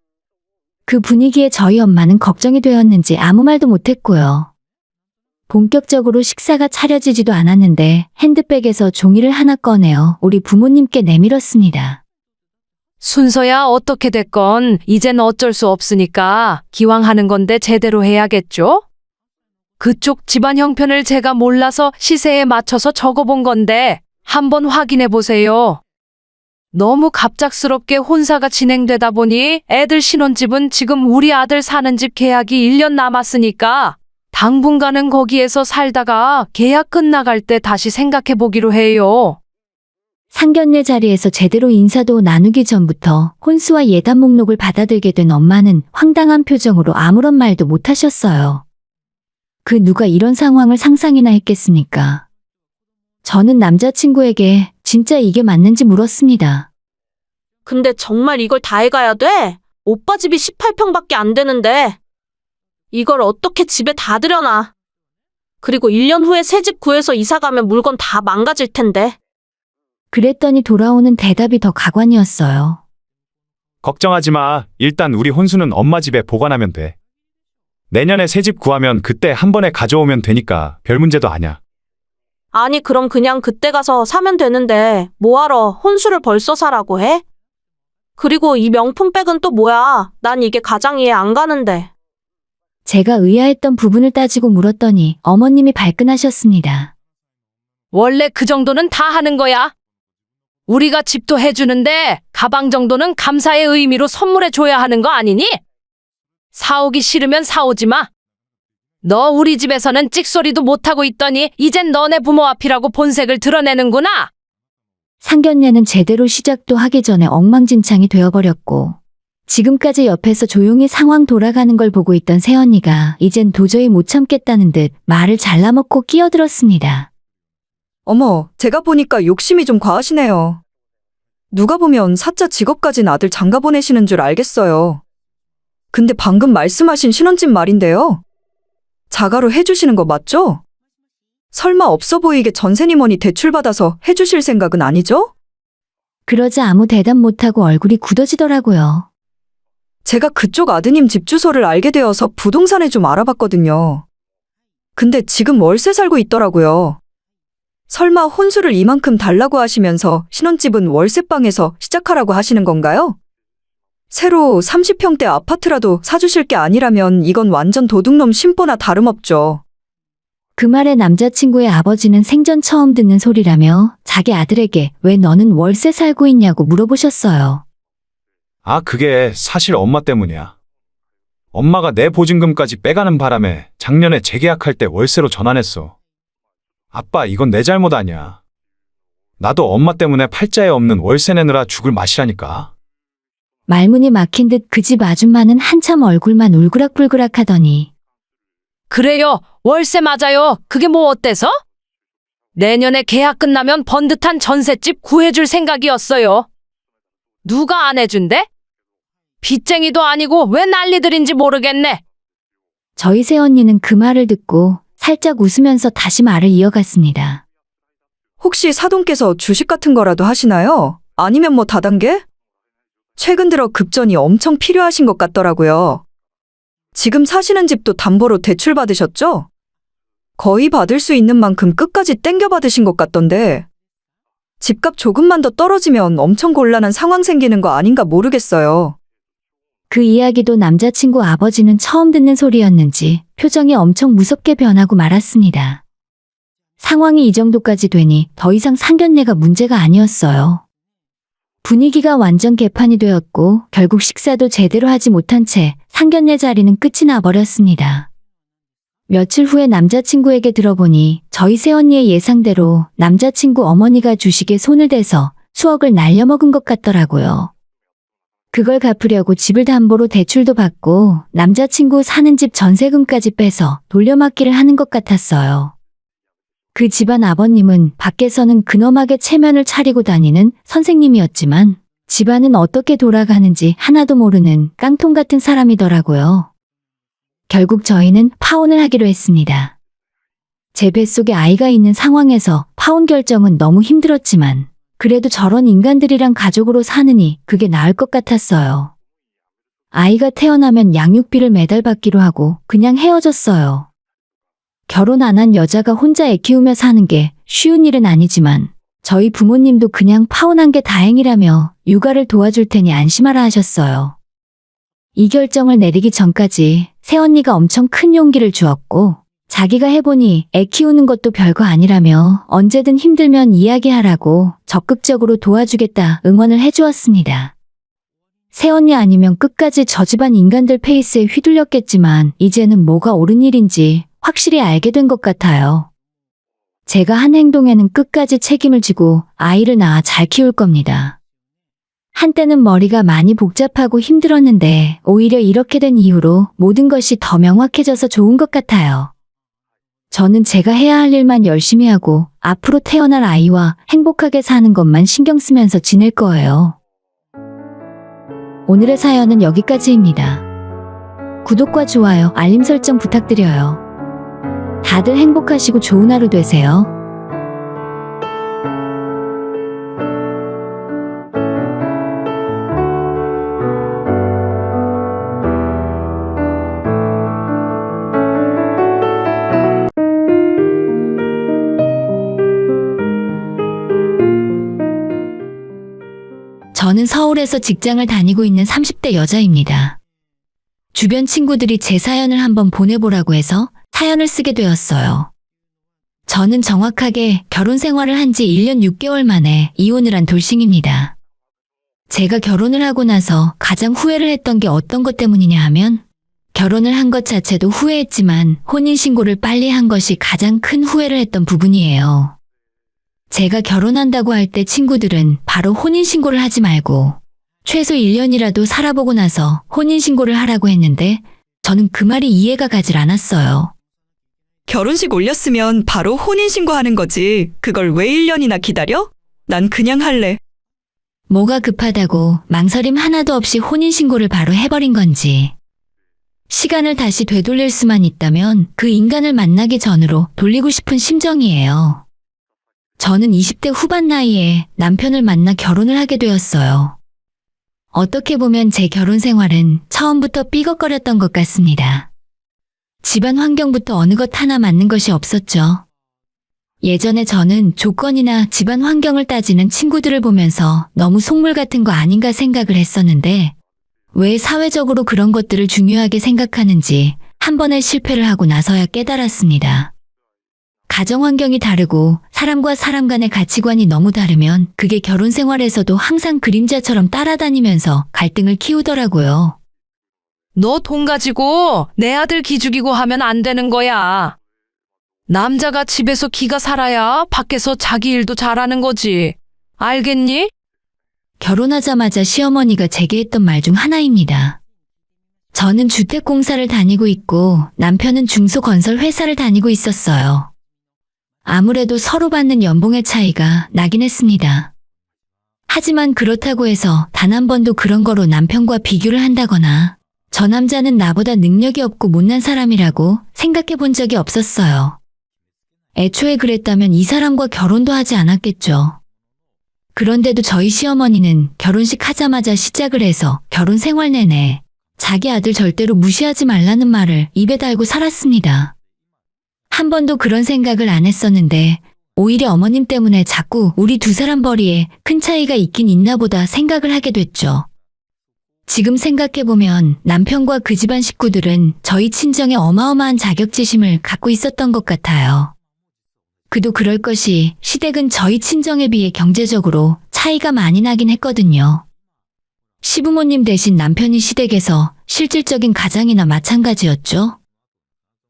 S1: 그 분위기에 저희 엄마는 걱정이 되었는지 아무 말도 못했고요. 본격적으로 식사가 차려지지도 않았는데 핸드백에서 종이를 하나 꺼내어 우리 부모님께 내밀었습니다.
S8: 순서야 어떻게 됐건 이젠 어쩔 수 없으니까 기왕 하는 건데 제대로 해야겠죠? 그쪽 집안 형편을 제가 몰라서 시세에 맞춰서 적어본 건데 한번 확인해 보세요. 너무 갑작스럽게 혼사가 진행되다 보니 애들 신혼집은 지금 우리 아들 사는 집 계약이 1년 남았으니까 당분간은 거기에서 살다가 계약 끝나갈 때 다시 생각해 보기로 해요.
S1: 상견례 자리에서 제대로 인사도 나누기 전부터 혼수와 예단 목록을 받아들게 된 엄마는 황당한 표정으로 아무런 말도 못 하셨어요. 그 누가 이런 상황을 상상이나 했겠습니까? 저는 남자친구에게 진짜 이게 맞는지 물었습니다.
S2: 근데 정말 이걸 다 해가야 돼? 오빠 집이 18평밖에 안 되는데. 이걸 어떻게 집에 다 들여놔. 그리고 1년 후에 새 집 구해서 이사 가면 물건 다 망가질 텐데.
S1: 그랬더니 돌아오는 대답이 더 가관이었어요.
S4: 걱정하지 마. 일단 우리 혼수는 엄마 집에 보관하면 돼. 내년에 새 집 구하면 그때 한 번에 가져오면 되니까 별 문제도 아냐.
S2: 아니 그럼 그냥 그때 가서 사면 되는데 뭐하러 혼수를 벌써 사라고 해? 그리고 이 명품백은 또 뭐야? 난 이게 가장 이해 안 가는데.
S1: 제가 의아했던 부분을 따지고 물었더니 어머님이 발끈하셨습니다.
S8: 원래 그 정도는 다 하는 거야. 우리가 집도 해주는데 가방 정도는 감사의 의미로 선물해 줘야 하는 거 아니니? 사오기 싫으면 사오지 마. 너 우리 집에서는 찍소리도 못하고 있더니 이젠 너네 부모 앞이라고 본색을 드러내는구나.
S1: 상견례는 제대로 시작도 하기 전에 엉망진창이 되어버렸고 지금까지 옆에서 조용히 상황 돌아가는 걸 보고 있던 새언니가 이젠 도저히 못 참겠다는 듯 말을 잘라먹고 끼어들었습니다.
S3: 어머, 제가 보니까 욕심이 좀 과하시네요. 누가 보면 사자 직업 가진 아들 장가 보내시는 줄 알겠어요. 근데 방금 말씀하신 신혼집 말인데요. 자가로 해주시는 거 맞죠? 설마 없어 보이게 전세니머니 대출받아서 해주실 생각은 아니죠?
S1: 그러자 아무 대답 못하고 얼굴이 굳어지더라고요.
S3: 제가 그쪽 아드님 집 주소를 알게 되어서 부동산에 좀 알아봤거든요. 근데 지금 월세 살고 있더라고요. 설마 혼수를 이만큼 달라고 하시면서 신혼집은 월세방에서 시작하라고 하시는 건가요? 새로 30평대 아파트라도 사주실 게 아니라면 이건 완전 도둑놈 심보나 다름없죠.
S1: 그 말에 남자친구의 아버지는 생전 처음 듣는 소리라며 자기 아들에게 왜 너는 월세 살고 있냐고 물어보셨어요.
S4: 아, 그게 사실 엄마 때문이야. 엄마가 내 보증금까지 빼가는 바람에 작년에 재계약할 때 월세로 전환했어. 아빠, 이건 내 잘못 아니야. 나도 엄마 때문에 팔자에 없는 월세 내느라 죽을 맛이라니까.
S1: 말문이 막힌 듯 그 집 아줌마는 한참 얼굴만 울그락불그락 하더니
S8: 그래요. 월세 맞아요. 그게 뭐 어때서? 내년에 계약 끝나면 번듯한 전셋집 구해줄 생각이었어요. 누가 안 해준대? 빚쟁이도 아니고 왜 난리들인지 모르겠네.
S1: 저희 새언니는 그 말을 듣고 살짝 웃으면서 다시 말을 이어갔습니다.
S3: 혹시 사돈께서 주식 같은 거라도 하시나요? 아니면 뭐 다단계? 최근 들어 급전이 엄청 필요하신 것 같더라고요. 지금 사시는 집도 담보로 대출 받으셨죠? 거의 받을 수 있는 만큼 끝까지 땡겨 받으신 것 같던데. 집값 조금만 더 떨어지면 엄청 곤란한 상황 생기는 거 아닌가 모르겠어요.
S1: 그 이야기도 남자친구 아버지는 처음 듣는 소리였는지 표정이 엄청 무섭게 변하고 말았습니다. 상황이 이 정도까지 되니 더 이상 상견례가 문제가 아니었어요. 분위기가 완전 개판이 되었고 결국 식사도 제대로 하지 못한 채 상견례 자리는 끝이 나버렸습니다. 며칠 후에 남자친구에게 들어보니 저희 새언니의 예상대로 남자친구 어머니가 주식에 손을 대서 수억을 날려먹은 것 같더라고요. 그걸 갚으려고 집을 담보로 대출도 받고 남자친구 사는 집 전세금까지 빼서 돌려막기를 하는 것 같았어요. 그 집안 아버님은 밖에서는 근엄하게 체면을 차리고 다니는 선생님이었지만 집안은 어떻게 돌아가는지 하나도 모르는 깡통 같은 사람이더라고요. 결국 저희는 파혼을 하기로 했습니다. 제 뱃속에 아이가 있는 상황에서 파혼 결정은 너무 힘들었지만 그래도 저런 인간들이랑 가족으로 사느니 그게 나을 것 같았어요. 아이가 태어나면 양육비를 매달 받기로 하고 그냥 헤어졌어요. 결혼 안 한 여자가 혼자 애 키우며 사는 게 쉬운 일은 아니지만 저희 부모님도 그냥 파혼한 게 다행이라며 육아를 도와줄 테니 안심하라 하셨어요. 이 결정을 내리기 전까지 새언니가 엄청 큰 용기를 주었고 자기가 해보니 애 키우는 것도 별거 아니라며 언제든 힘들면 이야기하라고 적극적으로 도와주겠다 응원을 해주었습니다. 새언니 아니면 끝까지 저 집안 인간들 페이스에 휘둘렸겠지만 이제는 뭐가 옳은 일인지 확실히 알게 된 것 같아요. 제가 한 행동에는 끝까지 책임을 지고 아이를 낳아 잘 키울 겁니다. 한때는 머리가 많이 복잡하고 힘들었는데 오히려 이렇게 된 이후로 모든 것이 더 명확해져서 좋은 것 같아요. 저는 제가 해야 할 일만 열심히 하고 앞으로 태어날 아이와 행복하게 사는 것만 신경 쓰면서 지낼 거예요. 오늘의 사연은 여기까지입니다. 구독과 좋아요, 알림 설정 부탁드려요. 다들 행복하시고 좋은 하루 되세요. 저는 서울에서 직장을 다니고 있는 30대 여자입니다. 주변 친구들이 제 사연을 한번 보내보라고 해서 사연을 쓰게 되었어요. 저는 정확하게 결혼 생활을 한 지 1년 6개월 만에 이혼을 한 돌싱입니다. 제가 결혼을 하고 나서 가장 후회를 했던 게 어떤 것 때문이냐 하면 결혼을 한 것 자체도 후회했지만 혼인신고를 빨리 한 것이 가장 큰 후회를 했던 부분이에요. 제가 결혼한다고 할 때 친구들은 바로 혼인신고를 하지 말고 최소 1년이라도 살아보고 나서 혼인신고를 하라고 했는데 저는 그 말이 이해가 가질 않았어요.
S3: 결혼식 올렸으면 바로 혼인신고하는 거지. 그걸 왜 1년이나 기다려? 난 그냥 할래.
S1: 뭐가 급하다고 망설임 하나도 없이 혼인신고를 바로 해버린 건지. 시간을 다시 되돌릴 수만 있다면 그 인간을 만나기 전으로 돌리고 싶은 심정이에요. 저는 20대 후반 나이에 남편을 만나 결혼을 하게 되었어요. 어떻게 보면 제 결혼 생활은 처음부터 삐걱거렸던 것 같습니다. 집안 환경부터 어느 것 하나 맞는 것이 없었죠. 예전에 저는 조건이나 집안 환경을 따지는 친구들을 보면서 너무 속물 같은 거 아닌가 생각을 했었는데 왜 사회적으로 그런 것들을 중요하게 생각하는지 한 번의 실패를 하고 나서야 깨달았습니다. 가정 환경이 다르고 사람과 사람 간의 가치관이 너무 다르면 그게 결혼 생활에서도 항상 그림자처럼 따라다니면서 갈등을 키우더라고요.
S8: 너 돈 가지고 내 아들 기죽이고 하면 안 되는 거야. 남자가 집에서 기가 살아야 밖에서 자기 일도 잘하는 거지. 알겠니?
S1: 결혼하자마자 시어머니가 제게 했던 말 중 하나입니다. 저는 주택공사를 다니고 있고 남편은 중소건설 회사를 다니고 있었어요. 아무래도 서로 받는 연봉의 차이가 나긴 했습니다. 하지만 그렇다고 해서 단 한 번도 그런 거로 남편과 비교를 한다거나 저 남자는 나보다 능력이 없고 못난 사람이라고 생각해 본 적이 없었어요. 애초에 그랬다면 이 사람과 결혼도 하지 않았겠죠. 그런데도 저희 시어머니는 결혼식 하자마자 시작을 해서 결혼 생활 내내 자기 아들 절대로 무시하지 말라는 말을 입에 달고 살았습니다. 한 번도 그런 생각을 안 했었는데 오히려 어머님 때문에 자꾸 우리 두 사람 벌이에 큰 차이가 있긴 있나 보다 생각을 하게 됐죠. 지금 생각해보면 남편과 그 집안 식구들은 저희 친정에 어마어마한 자격지심을 갖고 있었던 것 같아요. 그도 그럴 것이 시댁은 저희 친정에 비해 경제적으로 차이가 많이 나긴 했거든요. 시부모님 대신 남편이 시댁에서 실질적인 가장이나 마찬가지였죠.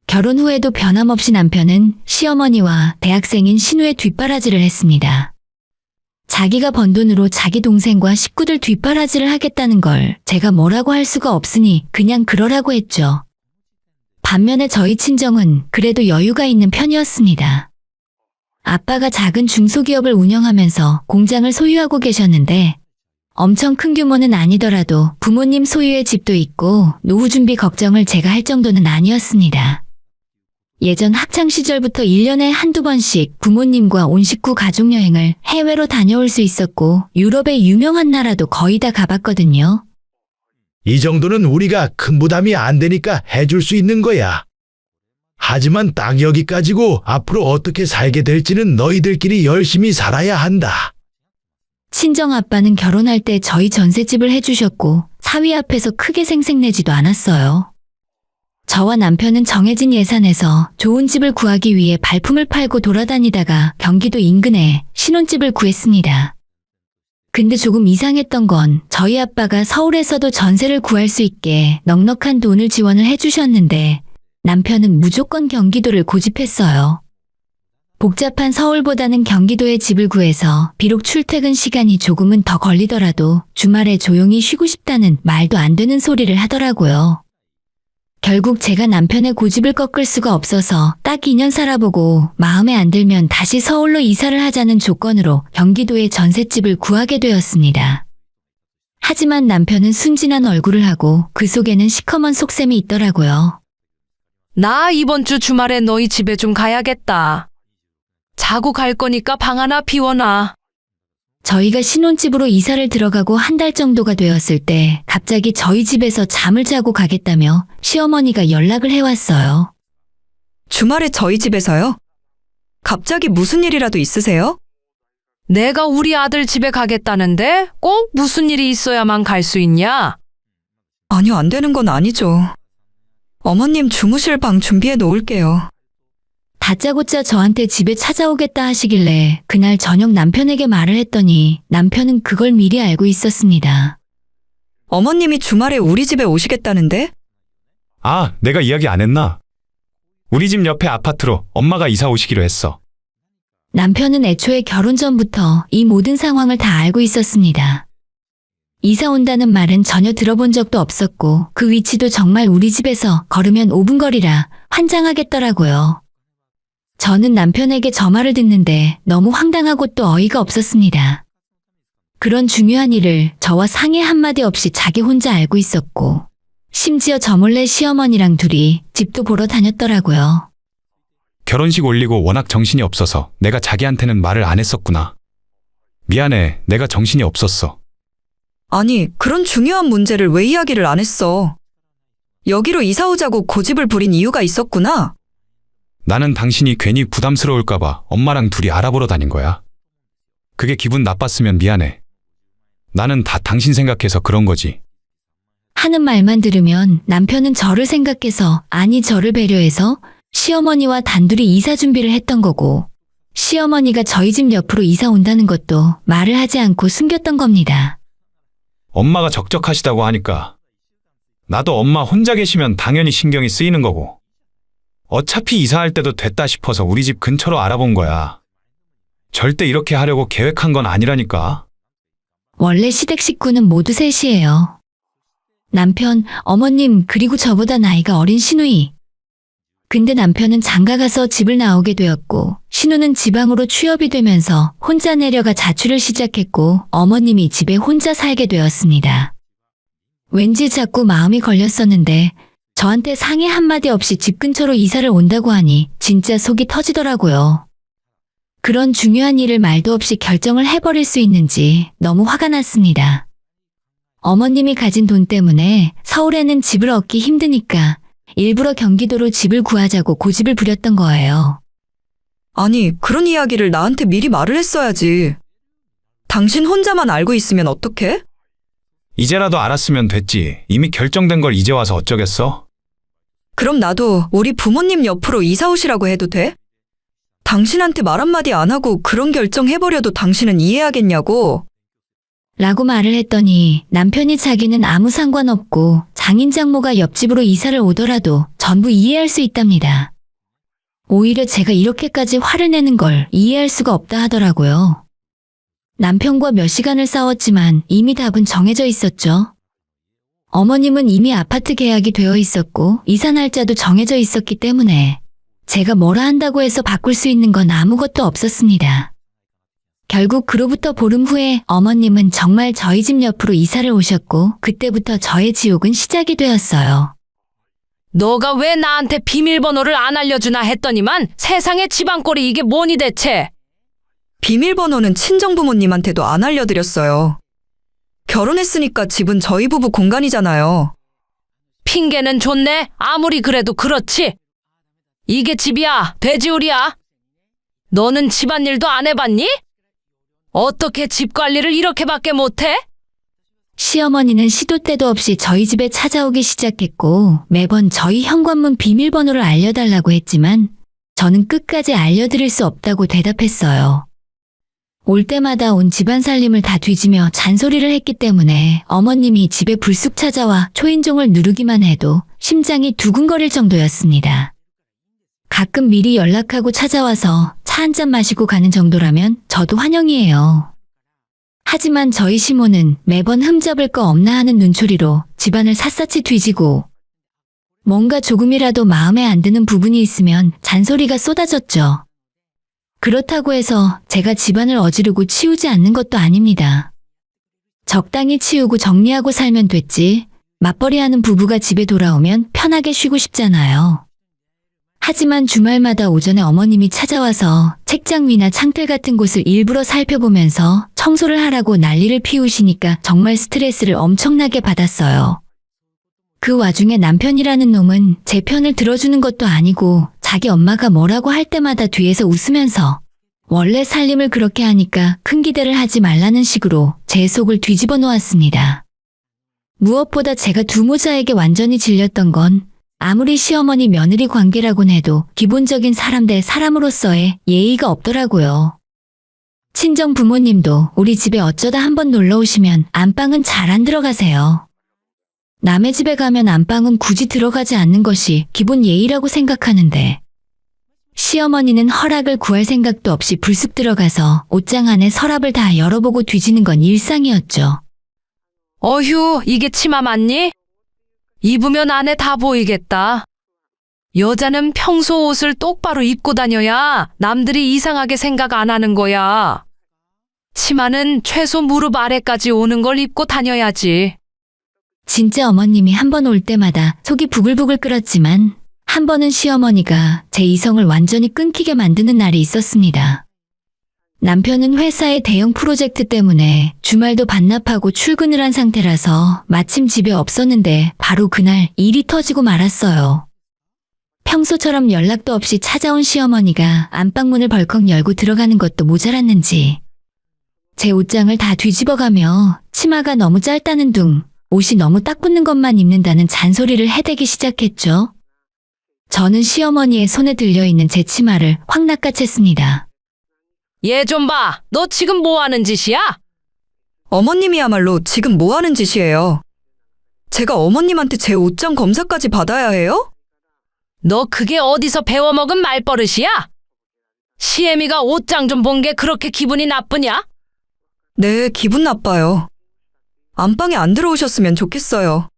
S1: 결혼 후에도 변함없이 남편은 시어머니와 대학생인 신우의 뒷바라지를 했습니다. 자기가 번 돈으로 자기 동생과 식구들 뒷바라지를 하겠다는 걸 제가 뭐라고 할 수가 없으니 그냥 그러라고 했죠. 반면에 저희 친정은 그래도 여유가 있는 편이었습니다. 아빠가 작은 중소기업을 운영하면서 공장을 소유하고 계셨는데 엄청 큰 규모는 아니더라도 부모님 소유의 집도 있고 노후 준비 걱정을 제가 할 정도는 아니었습니다. 예전 학창시절부터 1년에 한두 번씩 부모님과 온 식구 가족여행을 해외로 다녀올 수 있었고 유럽의 유명한 나라도 거의 다 가봤거든요.
S9: 이 정도는 우리가 큰 부담이 안 되니까 해줄 수 있는 거야. 하지만 딱 여기까지고 앞으로 어떻게 살게 될지는 너희들끼리 열심히 살아야 한다.
S1: 친정아빠는 결혼할 때 저희 전셋집을 해주셨고 사위 앞에서 크게 생색내지도 않았어요. 저와 남편은 정해진 예산에서 좋은 집을 구하기 위해 발품을 팔고 돌아다니다가 경기도 인근에 신혼집을 구했습니다. 근데 조금 이상했던 건 저희 아빠가 서울에서도 전세를 구할 수 있게 넉넉한 돈을 지원을 해주셨는데 남편은 무조건 경기도를 고집했어요. 복잡한 서울보다는 경기도에 집을 구해서 비록 출퇴근 시간이 조금은 더 걸리더라도 주말에 조용히 쉬고 싶다는 말도 안 되는 소리를 하더라고요. 결국 제가 남편의 고집을 꺾을 수가 없어서 딱 2년 살아보고 마음에 안 들면 다시 서울로 이사를 하자는 조건으로 경기도에 전셋집을 구하게 되었습니다. 하지만 남편은 순진한 얼굴을 하고 그 속에는 시커먼 속셈이 있더라고요.
S8: 나 이번 주 주말에 너희 집에 좀 가야겠다. 자고 갈 거니까 방 하나 비워놔.
S1: 저희가 신혼집으로 이사를 들어가고 한 달 정도가 되었을 때 갑자기 저희 집에서 잠을 자고 가겠다며 시어머니가 연락을 해왔어요.
S3: 주말에 저희 집에서요? 갑자기 무슨 일이라도 있으세요?
S8: 내가 우리 아들 집에 가겠다는데 꼭 무슨 일이 있어야만 갈 수 있냐?
S3: 아니요, 안 되는 건 아니죠. 어머님 주무실 방 준비해 놓을게요.
S1: 다짜고짜 저한테 집에 찾아오겠다 하시길래 그날 저녁 남편에게 말을 했더니 남편은 그걸 미리 알고 있었습니다.
S3: 어머님이 주말에 우리 집에 오시겠다는데?
S4: 아, 내가 이야기 안 했나? 우리 집 옆에 아파트로 엄마가 이사 오시기로 했어.
S1: 남편은 애초에 결혼 전부터 이 모든 상황을 다 알고 있었습니다. 이사 온다는 말은 전혀 들어본 적도 없었고 그 위치도 정말 우리 집에서 걸으면 5분 거리라 환장하겠더라고요. 저는 남편에게 저 말을 듣는데 너무 황당하고 또 어이가 없었습니다. 그런 중요한 일을 저와 상의 한마디 없이 자기 혼자 알고 있었고 심지어 저 몰래 시어머니랑 둘이 집도 보러 다녔더라고요.
S4: 결혼식 올리고 워낙 정신이 없어서 내가 자기한테는 말을 안 했었구나. 미안해, 내가 정신이 없었어.
S3: 아니, 그런 중요한 문제를 왜 이야기를 안 했어? 여기로 이사 오자고 고집을 부린 이유가 있었구나.
S4: 나는 당신이 괜히 부담스러울까봐 엄마랑 둘이 알아보러 다닌 거야. 그게 기분 나빴으면 미안해. 나는 다 당신 생각해서 그런 거지.
S1: 하는 말만 들으면 남편은 저를 생각해서 아니 저를 배려해서 시어머니와 단둘이 이사 준비를 했던 거고 시어머니가 저희 집 옆으로 이사 온다는 것도 말을 하지 않고 숨겼던 겁니다.
S4: 엄마가 적적하시다고 하니까 나도 엄마 혼자 계시면 당연히 신경이 쓰이는 거고 어차피 이사할 때도 됐다 싶어서 우리 집 근처로 알아본 거야. 절대 이렇게 하려고 계획한 건 아니라니까.
S1: 원래 시댁 식구는 모두 셋이에요. 남편, 어머님, 그리고 저보다 나이가 어린 시누이. 근데 남편은 장가가서 집을 나오게 되었고 신우는 지방으로 취업이 되면서 혼자 내려가 자취를 시작했고 어머님이 집에 혼자 살게 되었습니다. 왠지 자꾸 마음이 걸렸었는데 저한테 상의 한마디 없이 집 근처로 이사를 온다고 하니 진짜 속이 터지더라고요. 그런 중요한 일을 말도 없이 결정을 해버릴 수 있는지 너무 화가 났습니다. 어머님이 가진 돈 때문에 서울에는 집을 얻기 힘드니까 일부러 경기도로 집을 구하자고 고집을 부렸던 거예요.
S3: 아니, 그런 이야기를 나한테 미리 말을 했어야지. 당신 혼자만 알고 있으면 어떡해?
S4: 이제라도 알았으면 됐지. 이미 결정된 걸 이제 와서 어쩌겠어?
S3: 그럼 나도 우리 부모님 옆으로 이사 오시라고 해도 돼? 당신한테 말 한마디 안 하고 그런 결정 해버려도 당신은 이해하겠냐고?
S1: 라고 말을 했더니 남편이 자기는 아무 상관없고 장인 장모가 옆집으로 이사를 오더라도 전부 이해할 수 있답니다. 오히려 제가 이렇게까지 화를 내는 걸 이해할 수가 없다 하더라고요. 남편과 몇 시간을 싸웠지만 이미 답은 정해져 있었죠. 어머님은 이미 아파트 계약이 되어 있었고 이사 날짜도 정해져 있었기 때문에 제가 뭐라 한다고 해서 바꿀 수 있는 건 아무것도 없었습니다. 결국 그로부터 보름 후에 어머님은 정말 저희 집 옆으로 이사를 오셨고 그때부터 저의 지옥은 시작이 되었어요.
S8: 너가 왜 나한테 비밀번호를 안 알려주나 했더니만 세상에 집안꼴이 이게 뭐니 대체?
S3: 비밀번호는 친정부모님한테도 안 알려드렸어요. 결혼했으니까 집은 저희 부부 공간이잖아요.
S8: 핑계는 좋네. 아무리 그래도 그렇지. 이게 집이야, 돼지우리야. 너는 집안일도 안 해봤니? 어떻게 집 관리를 이렇게밖에 못해?
S1: 시어머니는 시도 때도 없이 저희 집에 찾아오기 시작했고 매번 저희 현관문 비밀번호를 알려달라고 했지만 저는 끝까지 알려드릴 수 없다고 대답했어요. 올 때마다 온 집안 살림을 다 뒤지며 잔소리를 했기 때문에 어머님이 집에 불쑥 찾아와 초인종을 누르기만 해도 심장이 두근거릴 정도였습니다. 가끔 미리 연락하고 찾아와서 차 한잔 마시고 가는 정도라면 저도 환영이에요. 하지만 저희 시모는 매번 흠잡을 거 없나 하는 눈초리로 집안을 샅샅이 뒤지고 뭔가 조금이라도 마음에 안 드는 부분이 있으면 잔소리가 쏟아졌죠. 그렇다고 해서 제가 집안을 어지르고 치우지 않는 것도 아닙니다. 적당히 치우고 정리하고 살면 됐지. 맞벌이하는 부부가 집에 돌아오면 편하게 쉬고 싶잖아요. 하지만 주말마다 오전에 어머님이 찾아와서 책장 위나 창틀 같은 곳을 일부러 살펴보면서 청소를 하라고 난리를 피우시니까 정말 스트레스를 엄청나게 받았어요. 그 와중에 남편이라는 놈은 제 편을 들어주는 것도 아니고 자기 엄마가 뭐라고 할 때마다 뒤에서 웃으면서 원래 살림을 그렇게 하니까 큰 기대를 하지 말라는 식으로 제 속을 뒤집어 놓았습니다. 무엇보다 제가 두 모자에게 완전히 질렸던 건 아무리 시어머니 며느리 관계라곤 해도 기본적인 사람 대 사람으로서의 예의가 없더라고요. 친정 부모님도 우리 집에 어쩌다 한번 놀러 오시면 안방은 잘 안 들어가세요. 남의 집에 가면 안방은 굳이 들어가지 않는 것이 기본 예의라고 생각하는데 시어머니는 허락을 구할 생각도 없이 불쑥 들어가서 옷장 안에 서랍을 다 열어보고 뒤지는 건 일상이었죠.
S8: 어휴, 이게 치마 맞니? 입으면 안에 다 보이겠다. 여자는 평소 옷을 똑바로 입고 다녀야 남들이 이상하게 생각 안 하는 거야. 치마는 최소 무릎 아래까지 오는 걸 입고 다녀야지.
S1: 진짜 어머님이 한 번 올 때마다 속이 부글부글 끓었지만 한 번은 시어머니가 제 이성을 완전히 끊기게 만드는 날이 있었습니다. 남편은 회사의 대형 프로젝트 때문에 주말도 반납하고 출근을 한 상태라서 마침 집에 없었는데 바로 그날 일이 터지고 말았어요. 평소처럼 연락도 없이 찾아온 시어머니가 안방문을 벌컥 열고 들어가는 것도 모자랐는지 제 옷장을 다 뒤집어가며 치마가 너무 짧다는 둥, 옷이 너무 딱 붙는 것만 입는다는 잔소리를 해대기 시작했죠. 저는 시어머니의 손에 들려있는 제 치마를 확 낚아챘습니다.
S8: 얘 좀 봐. 너 지금 뭐 하는 짓이야?
S3: 어머님이야말로 지금 뭐 하는 짓이에요? 제가 어머님한테 제 옷장 검사까지 받아야 해요?
S8: 너 그게 어디서 배워먹은 말버릇이야? 시애미가 옷장 좀 본 게 그렇게 기분이 나쁘냐?
S3: 네, 기분 나빠요. 안방에 안 들어오셨으면 좋겠어요.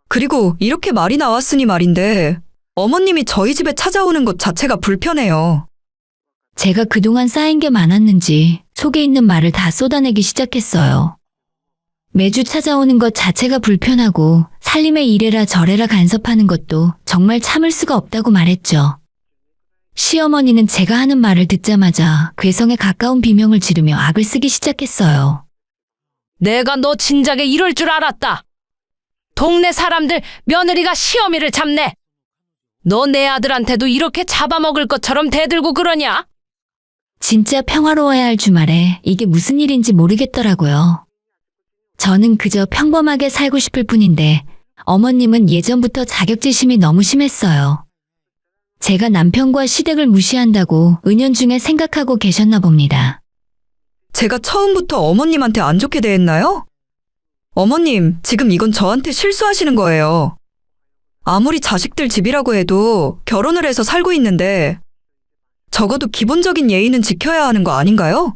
S3: 그리고 이렇게 말이 나왔으니 말인데 어머님이 저희 집에 찾아오는 것 자체가 불편해요.
S1: 제가 그동안 쌓인 게 많았는지 속에 있는 말을 다 쏟아내기 시작했어요. 매주 찾아오는 것 자체가 불편하고 살림에 이래라 저래라 간섭하는 것도 정말 참을 수가 없다고 말했죠. 시어머니는 제가 하는 말을 듣자마자 괴성에 가까운 비명을 지르며 악을 쓰기 시작했어요.
S8: 내가 너 진작에 이럴 줄 알았다. 동네 사람들 며느리가 시어미를 잡네. 너 내 아들한테도 이렇게 잡아먹을 것처럼 대들고 그러냐?
S1: 진짜 평화로워야 할 주말에 이게 무슨 일인지 모르겠더라고요. 저는 그저 평범하게 살고 싶을 뿐인데 어머님은 예전부터 자격지심이 너무 심했어요. 제가 남편과 시댁을 무시한다고 은연중에 생각하고 계셨나 봅니다.
S3: 제가 처음부터 어머님한테 안 좋게 대했나요? 어머님, 지금 이건 저한테 실수하시는 거예요. 아무리 자식들 집이라고 해도 결혼을 해서 살고 있는데 적어도 기본적인 예의는 지켜야 하는 거 아닌가요?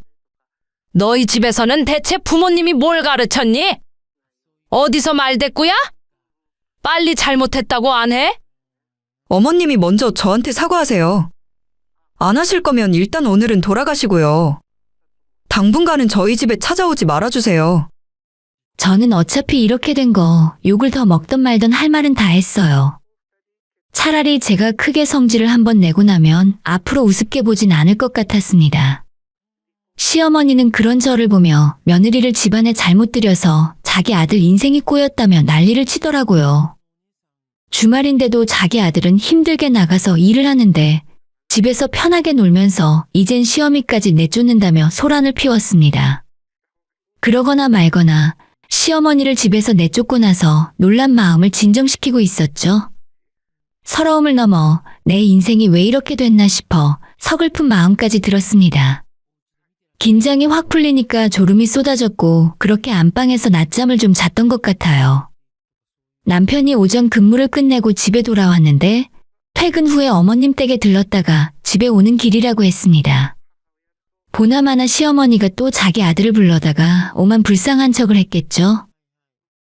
S8: 너희 집에서는 대체 부모님이 뭘 가르쳤니? 어디서 말대꾸야? 빨리 잘못했다고 안 해?
S3: 어머님이 먼저 저한테 사과하세요. 안 하실 거면 일단 오늘은 돌아가시고요. 당분간은 저희 집에 찾아오지 말아주세요.
S1: 저는 어차피 이렇게 된 거 욕을 더 먹던 말던 할 말은 다 했어요. 차라리 제가 크게 성질을 한번 내고 나면 앞으로 우습게 보진 않을 것 같았습니다. 시어머니는 그런 저를 보며 며느리를 집안에 잘못 들여서 자기 아들 인생이 꼬였다며 난리를 치더라고요. 주말인데도 자기 아들은 힘들게 나가서 일을 하는데 집에서 편하게 놀면서 이젠 시어미까지 내쫓는다며 소란을 피웠습니다. 그러거나 말거나 시어머니를 집에서 내쫓고 나서 놀란 마음을 진정시키고 있었죠. 서러움을 넘어 내 인생이 왜 이렇게 됐나 싶어 서글픈 마음까지 들었습니다. 긴장이 확 풀리니까 졸음이 쏟아졌고 그렇게 안방에서 낮잠을 좀 잤던 것 같아요. 남편이 오전 근무를 끝내고 집에 돌아왔는데 퇴근 후에 어머님 댁에 들렀다가 집에 오는 길이라고 했습니다. 보나마나 시어머니가 또 자기 아들을 불러다가 오만 불쌍한 척을 했겠죠.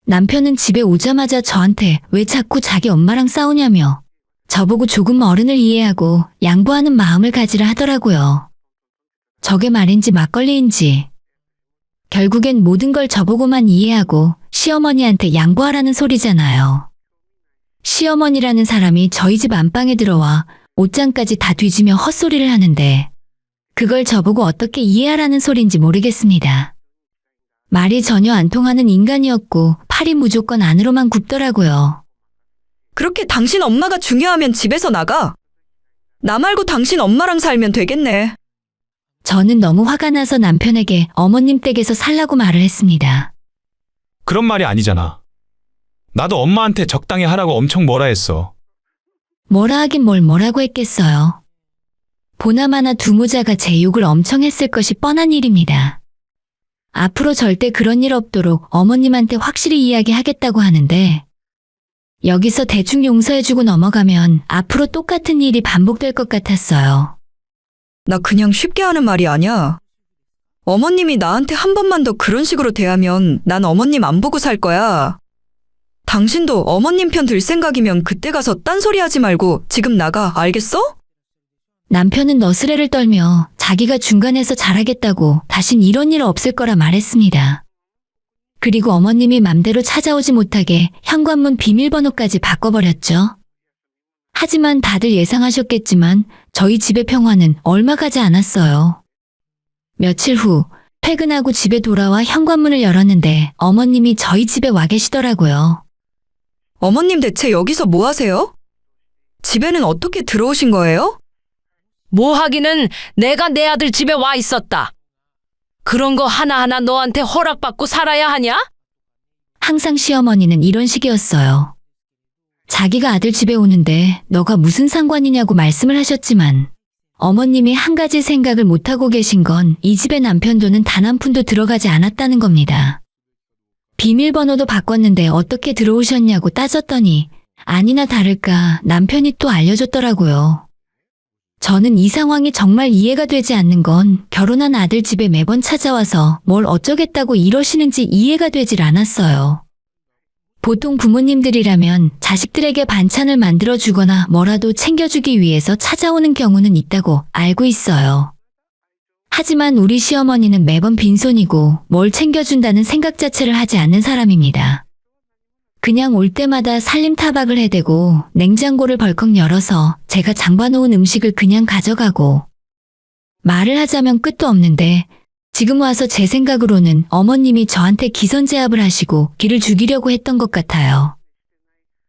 S1: 남편은 집에 오자마자 저한테 왜 자꾸 자기 엄마랑 싸우냐며 저보고 조금 어른을 이해하고 양보하는 마음을 가지라 하더라고요. 저게 말인지 막걸리인지. 결국엔 모든 걸 저보고만 이해하고 시어머니한테 양보하라는 소리잖아요. 시어머니라는 사람이 저희 집 안방에 들어와 옷장까지 다 뒤지며 헛소리를 하는데 그걸 저보고 어떻게 이해하라는 소린지 모르겠습니다. 말이 전혀 안 통하는 인간이었고 팔이 무조건 안으로만 굽더라고요.
S3: 그렇게 당신 엄마가 중요하면 집에서 나가. 나 말고 당신 엄마랑 살면 되겠네.
S1: 저는 너무 화가 나서 남편에게 어머님 댁에서 살라고 말을 했습니다.
S4: 그런 말이 아니잖아. 나도 엄마한테 적당히 하라고 엄청 뭐라 했어.
S1: 뭐라 하긴 뭘 뭐라고 했겠어요. 보나마나 두 모자가 제 욕을 엄청 했을 것이 뻔한 일입니다. 앞으로 절대 그런 일 없도록 어머님한테 확실히 이야기하겠다고 하는데 여기서 대충 용서해주고 넘어가면 앞으로 똑같은 일이 반복될 것 같았어요.
S3: 나 그냥 쉽게 하는 말이 아니야. 어머님이 나한테 한 번만 더 그런 식으로 대하면 난 어머님 안 보고 살 거야. 당신도 어머님 편 들 생각이면 그때 가서 딴소리 하지 말고 지금 나가, 알겠어?
S1: 남편은 너스레를 떨며 자기가 중간에서 잘하겠다고 다신 이런 일 없을 거라 말했습니다. 그리고 어머님이 맘대로 찾아오지 못하게 현관문 비밀번호까지 바꿔버렸죠. 하지만 다들 예상하셨겠지만 저희 집의 평화는 얼마 가지 않았어요. 며칠 후 퇴근하고 집에 돌아와 현관문을 열었는데 어머님이 저희 집에 와 계시더라고요.
S3: 어머님 대체 여기서 뭐 하세요? 집에는 어떻게 들어오신 거예요?
S8: 뭐 하기는 내가 내 아들 집에 와 있었다. 그런 거 하나하나 너한테 허락받고 살아야 하냐?
S1: 항상 시어머니는 이런 식이었어요. 자기가 아들 집에 오는데 너가 무슨 상관이냐고 말씀을 하셨지만 어머님이 한 가지 생각을 못하고 계신 건 이 집에 남편 돈은 단 한 푼도 들어가지 않았다는 겁니다. 비밀번호도 바꿨는데 어떻게 들어오셨냐고 따졌더니 아니나 다를까 남편이 또 알려줬더라고요. 저는 이 상황이 정말 이해가 되지 않는 건 결혼한 아들 집에 매번 찾아와서 뭘 어쩌겠다고 이러시는지 이해가 되질 않았어요. 보통 부모님들이라면 자식들에게 반찬을 만들어주거나 뭐라도 챙겨주기 위해서 찾아오는 경우는 있다고 알고 있어요. 하지만 우리 시어머니는 매번 빈손이고 뭘 챙겨준다는 생각 자체를 하지 않는 사람입니다. 그냥 올 때마다 살림타박을 해대고 냉장고를 벌컥 열어서 제가 장봐놓은 음식을 그냥 가져가고 말을 하자면 끝도 없는데 지금 와서 제 생각으로는 어머님이 저한테 기선제압을 하시고 기를 죽이려고 했던 것 같아요.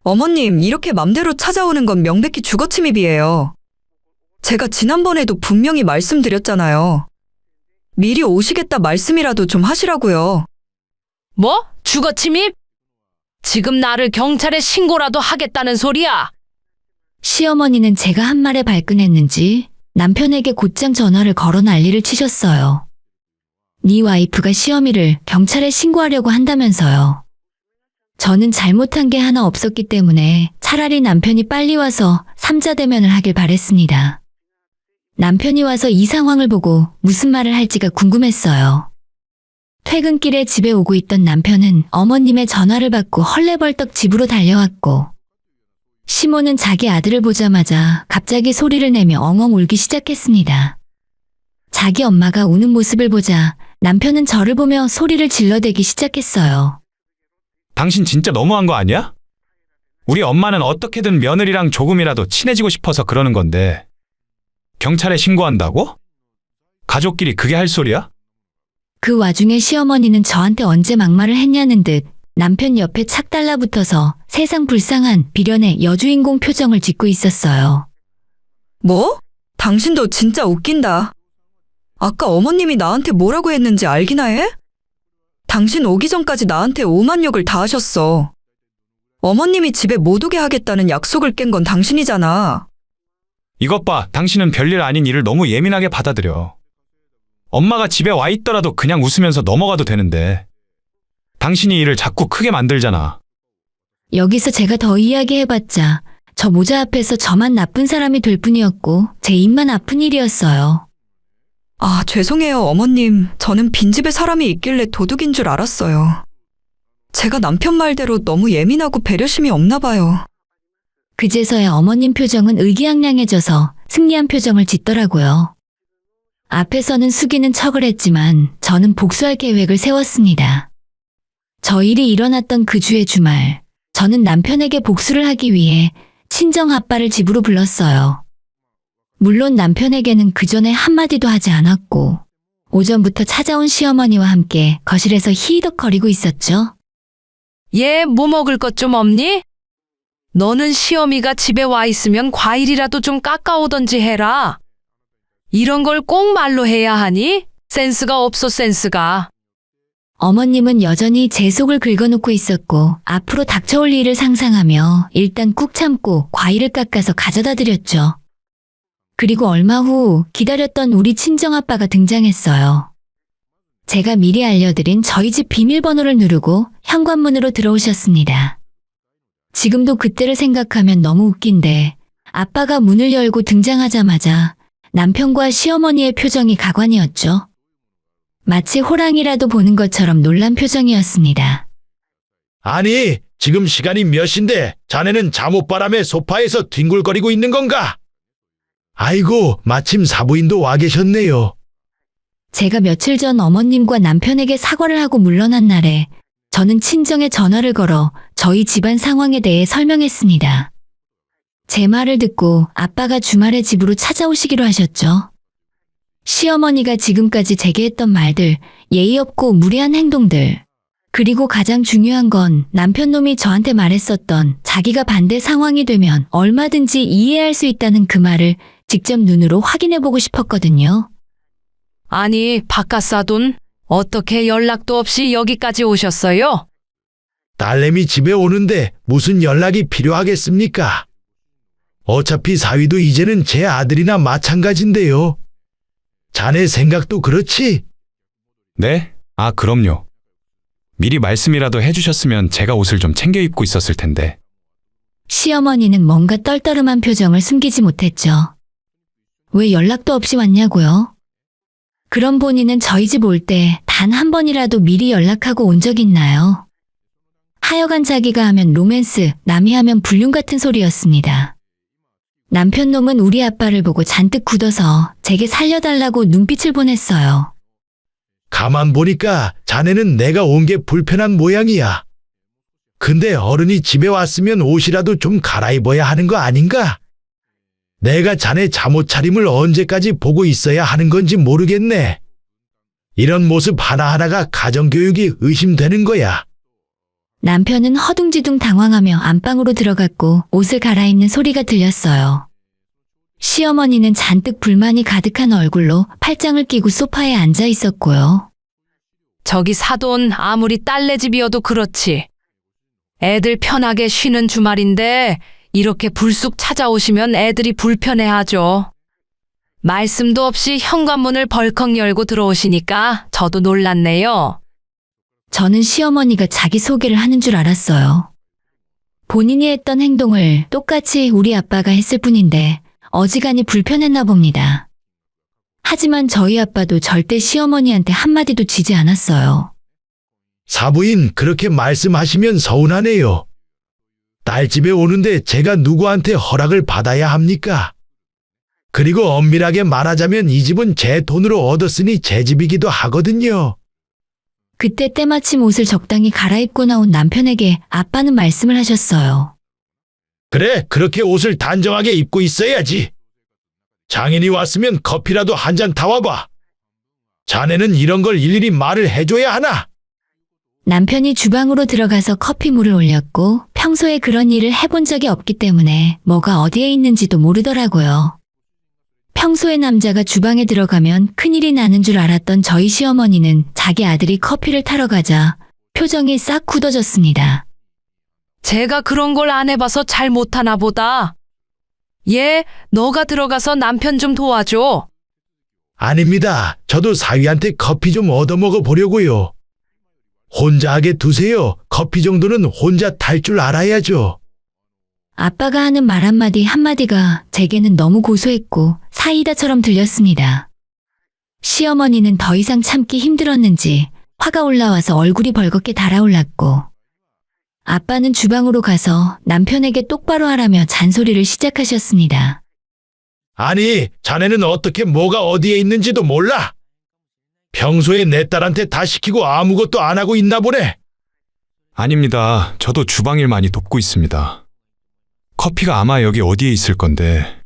S3: 어머님, 이렇게 맘대로 찾아오는 건 명백히 주거침입이에요. 제가 지난번에도 분명히 말씀드렸잖아요. 미리 오시겠다 말씀이라도 좀 하시라고요.
S8: 뭐? 주거침입? 지금 나를 경찰에 신고라도 하겠다는 소리야?
S1: 시어머니는 제가 한 말에 발끈했는지 남편에게 곧장 전화를 걸어 난리를 치셨어요. 네 와이프가 시어미를 경찰에 신고하려고 한다면서요. 저는 잘못한 게 하나 없었기 때문에 차라리 남편이 빨리 와서 삼자 대면을 하길 바랬습니다. 남편이 와서 이 상황을 보고 무슨 말을 할지가 궁금했어요. 퇴근길에 집에 오고 있던 남편은 어머님의 전화를 받고 헐레벌떡 집으로 달려왔고 시모는 자기 아들을 보자마자 갑자기 소리를 내며 엉엉 울기 시작했습니다. 자기 엄마가 우는 모습을 보자 남편은 저를 보며 소리를 질러대기 시작했어요.
S4: 당신 진짜 너무한 거 아니야? 우리 엄마는 어떻게든 며느리랑 조금이라도 친해지고 싶어서 그러는 건데 경찰에 신고한다고? 가족끼리 그게 할 소리야?
S1: 그 와중에 시어머니는 저한테 언제 막말을 했냐는 듯 남편 옆에 착 달라붙어서 세상 불쌍한 비련의 여주인공 표정을 짓고 있었어요.
S3: 뭐? 당신도 진짜 웃긴다. 아까 어머님이 나한테 뭐라고 했는지 알기나 해? 당신 오기 전까지 나한테 오만 욕을 다 하셨어. 어머님이 집에 못 오게 하겠다는 약속을 깬 건 당신이잖아.
S4: 이것 봐, 당신은 별일 아닌 일을 너무 예민하게 받아들여. 엄마가 집에 와 있더라도 그냥 웃으면서 넘어가도 되는데 당신이 일을 자꾸 크게 만들잖아.
S1: 여기서 제가 더 이야기해봤자 저 모자 앞에서 저만 나쁜 사람이 될 뿐이었고 제 입만 아픈 일이었어요.
S3: 아, 죄송해요, 어머님. 저는 빈집에 사람이 있길래 도둑인 줄 알았어요. 제가 남편 말대로 너무 예민하고 배려심이 없나 봐요.
S1: 그제서야 어머님 표정은 의기양양해져서 승리한 표정을 짓더라고요. 앞에서는 숙이는 척을 했지만 저는 복수할 계획을 세웠습니다. 저 일이 일어났던 그 주의 주말, 저는 남편에게 복수를 하기 위해 친정 아빠를 집으로 불렀어요. 물론 남편에게는 그 전에 한마디도 하지 않았고 오전부터 찾아온 시어머니와 함께 거실에서 히덕거리고 있었죠.
S8: 얘 뭐 먹을 것 좀 없니? 너는 시어미가 집에 와 있으면 과일이라도 좀 깎아오던지 해라. 이런 걸 꼭 말로 해야 하니? 센스가 없어, 센스가.
S1: 어머님은 여전히 제 속을 긁어놓고 있었고 앞으로 닥쳐올 일을 상상하며 일단 꾹 참고 과일을 깎아서 가져다 드렸죠. 그리고 얼마 후 기다렸던 우리 친정아빠가 등장했어요. 제가 미리 알려드린 저희 집 비밀번호를 누르고 현관문으로 들어오셨습니다. 지금도 그때를 생각하면 너무 웃긴데 아빠가 문을 열고 등장하자마자 남편과 시어머니의 표정이 가관이었죠. 마치 호랑이라도 보는 것처럼 놀란 표정이었습니다.
S9: 아니, 지금 시간이 몇 시인데 자네는 잠옷바람에 소파에서 뒹굴거리고 있는 건가? 아이고, 마침 사부인도 와 계셨네요.
S1: 제가 며칠 전 어머님과 남편에게 사과를 하고 물러난 날에 저는 친정에 전화를 걸어 저희 집안 상황에 대해 설명했습니다. 제 말을 듣고 아빠가 주말에 집으로 찾아오시기로 하셨죠. 시어머니가 지금까지 제게 했던 말들, 예의 없고 무례한 행동들, 그리고 가장 중요한 건 남편놈이 저한테 말했었던 자기가 반대 상황이 되면 얼마든지 이해할 수 있다는 그 말을 직접 눈으로 확인해보고 싶었거든요.
S8: 아니, 바깥사돈, 어떻게 연락도 없이 여기까지 오셨어요?
S9: 딸내미 집에 오는데 무슨 연락이 필요하겠습니까? 어차피 사위도 이제는 제 아들이나 마찬가지인데요. 자네 생각도 그렇지?
S4: 네? 아, 그럼요. 미리 말씀이라도 해주셨으면 제가 옷을 좀 챙겨 입고 있었을 텐데.
S1: 시어머니는 뭔가 떨떠름한 표정을 숨기지 못했죠. 왜 연락도 없이 왔냐고요? 그럼 본인은 저희 집 올 때 단 한 번이라도 미리 연락하고 온 적 있나요? 하여간 자기가 하면 로맨스, 남이 하면 불륜 같은 소리였습니다. 남편놈은 우리 아빠를 보고 잔뜩 굳어서 제게 살려달라고 눈빛을 보냈어요.
S9: 가만 보니까 자네는 내가 온 게 불편한 모양이야. 근데 어른이 집에 왔으면 옷이라도 좀 갈아입어야 하는 거 아닌가? 내가 자네 잠옷 차림을 언제까지 보고 있어야 하는 건지 모르겠네. 이런 모습 하나하나가 가정교육이 의심되는 거야.
S1: 남편은 허둥지둥 당황하며 안방으로 들어갔고 옷을 갈아입는 소리가 들렸어요. 시어머니는 잔뜩 불만이 가득한 얼굴로 팔짱을 끼고 소파에 앉아 있었고요.
S8: 저기 사돈, 아무리 딸네 집이어도 그렇지. 애들 편하게 쉬는 주말인데 이렇게 불쑥 찾아오시면 애들이 불편해하죠. 말씀도 없이 현관문을 벌컥 열고 들어오시니까 저도 놀랐네요.
S1: 저는 시어머니가 자기 소개를 하는 줄 알았어요. 본인이 했던 행동을 똑같이 우리 아빠가 했을 뿐인데 어지간히 불편했나 봅니다. 하지만 저희 아빠도 절대 시어머니한테 한마디도 지지 않았어요.
S9: 사부인 그렇게 말씀하시면 서운하네요. 딸 집에 오는데 제가 누구한테 허락을 받아야 합니까? 그리고 엄밀하게 말하자면 이 집은 제 돈으로 얻었으니 제 집이기도 하거든요.
S1: 그때 때마침 옷을 적당히 갈아입고 나온 남편에게 아빠는 말씀을 하셨어요.
S9: 그래, 그렇게 옷을 단정하게 입고 있어야지. 장인이 왔으면 커피라도 한 잔 타와봐. 자네는 이런 걸 일일이 말을 해줘야 하나?
S1: 남편이 주방으로 들어가서 커피물을 올렸고 평소에 그런 일을 해본 적이 없기 때문에 뭐가 어디에 있는지도 모르더라고요. 평소에 남자가 주방에 들어가면 큰일이 나는 줄 알았던 저희 시어머니는 자기 아들이 커피를 타러 가자 표정이 싹 굳어졌습니다.
S8: 제가 그런 걸 안 해봐서 잘 못하나 보다. 얘, 너가 들어가서 남편 좀 도와줘.
S9: 아닙니다. 저도 사위한테 커피 좀 얻어먹어 보려고요. 혼자 하게 두세요. 커피 정도는 혼자 탈 줄 알아야죠.
S1: 아빠가 하는 말 한마디가 제게는 너무 고소했고 사이다처럼 들렸습니다. 시어머니는 더 이상 참기 힘들었는지 화가 올라와서 얼굴이 벌겋게 달아올랐고, 아빠는 주방으로 가서 남편에게 똑바로 하라며 잔소리를 시작하셨습니다.
S9: 아니, 자네는 어떻게 뭐가 어디에 있는지도 몰라? 평소에 내 딸한테 다 시키고 아무것도 안 하고 있나 보네.
S4: 아닙니다. 저도 주방일 많이 돕고 있습니다. 커피가 아마 여기 어디에 있을 건데.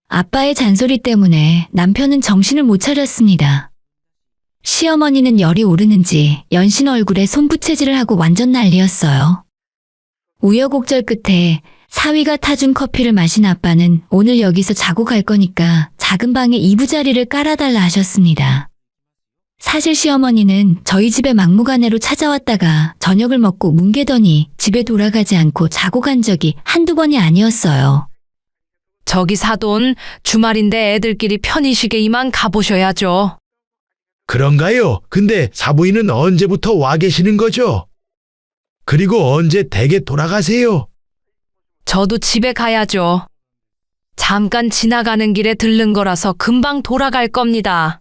S1: 아빠의 잔소리 때문에 남편은 정신을 못 차렸습니다. 시어머니는 열이 오르는지 연신 얼굴에 손부채질을 하고 완전 난리였어요. 우여곡절 끝에 사위가 타준 커피를 마신 아빠는 오늘 여기서 자고 갈 거니까 작은 방에 이부자리를 깔아달라 하셨습니다. 사실 시어머니는 저희 집에 막무가내로 찾아왔다가 저녁을 먹고 뭉개더니 집에 돌아가지 않고 자고 간 적이 한두 번이 아니었어요.
S8: 저기 사돈, 주말인데 애들끼리 편히 쉬게 이만 가보셔야죠.
S9: 그런가요? 근데 사부인은 언제부터 와 계시는 거죠? 그리고 언제 댁에 돌아가세요?
S8: 저도 집에 가야죠. 잠깐 지나가는 길에 들른 거라서 금방 돌아갈 겁니다.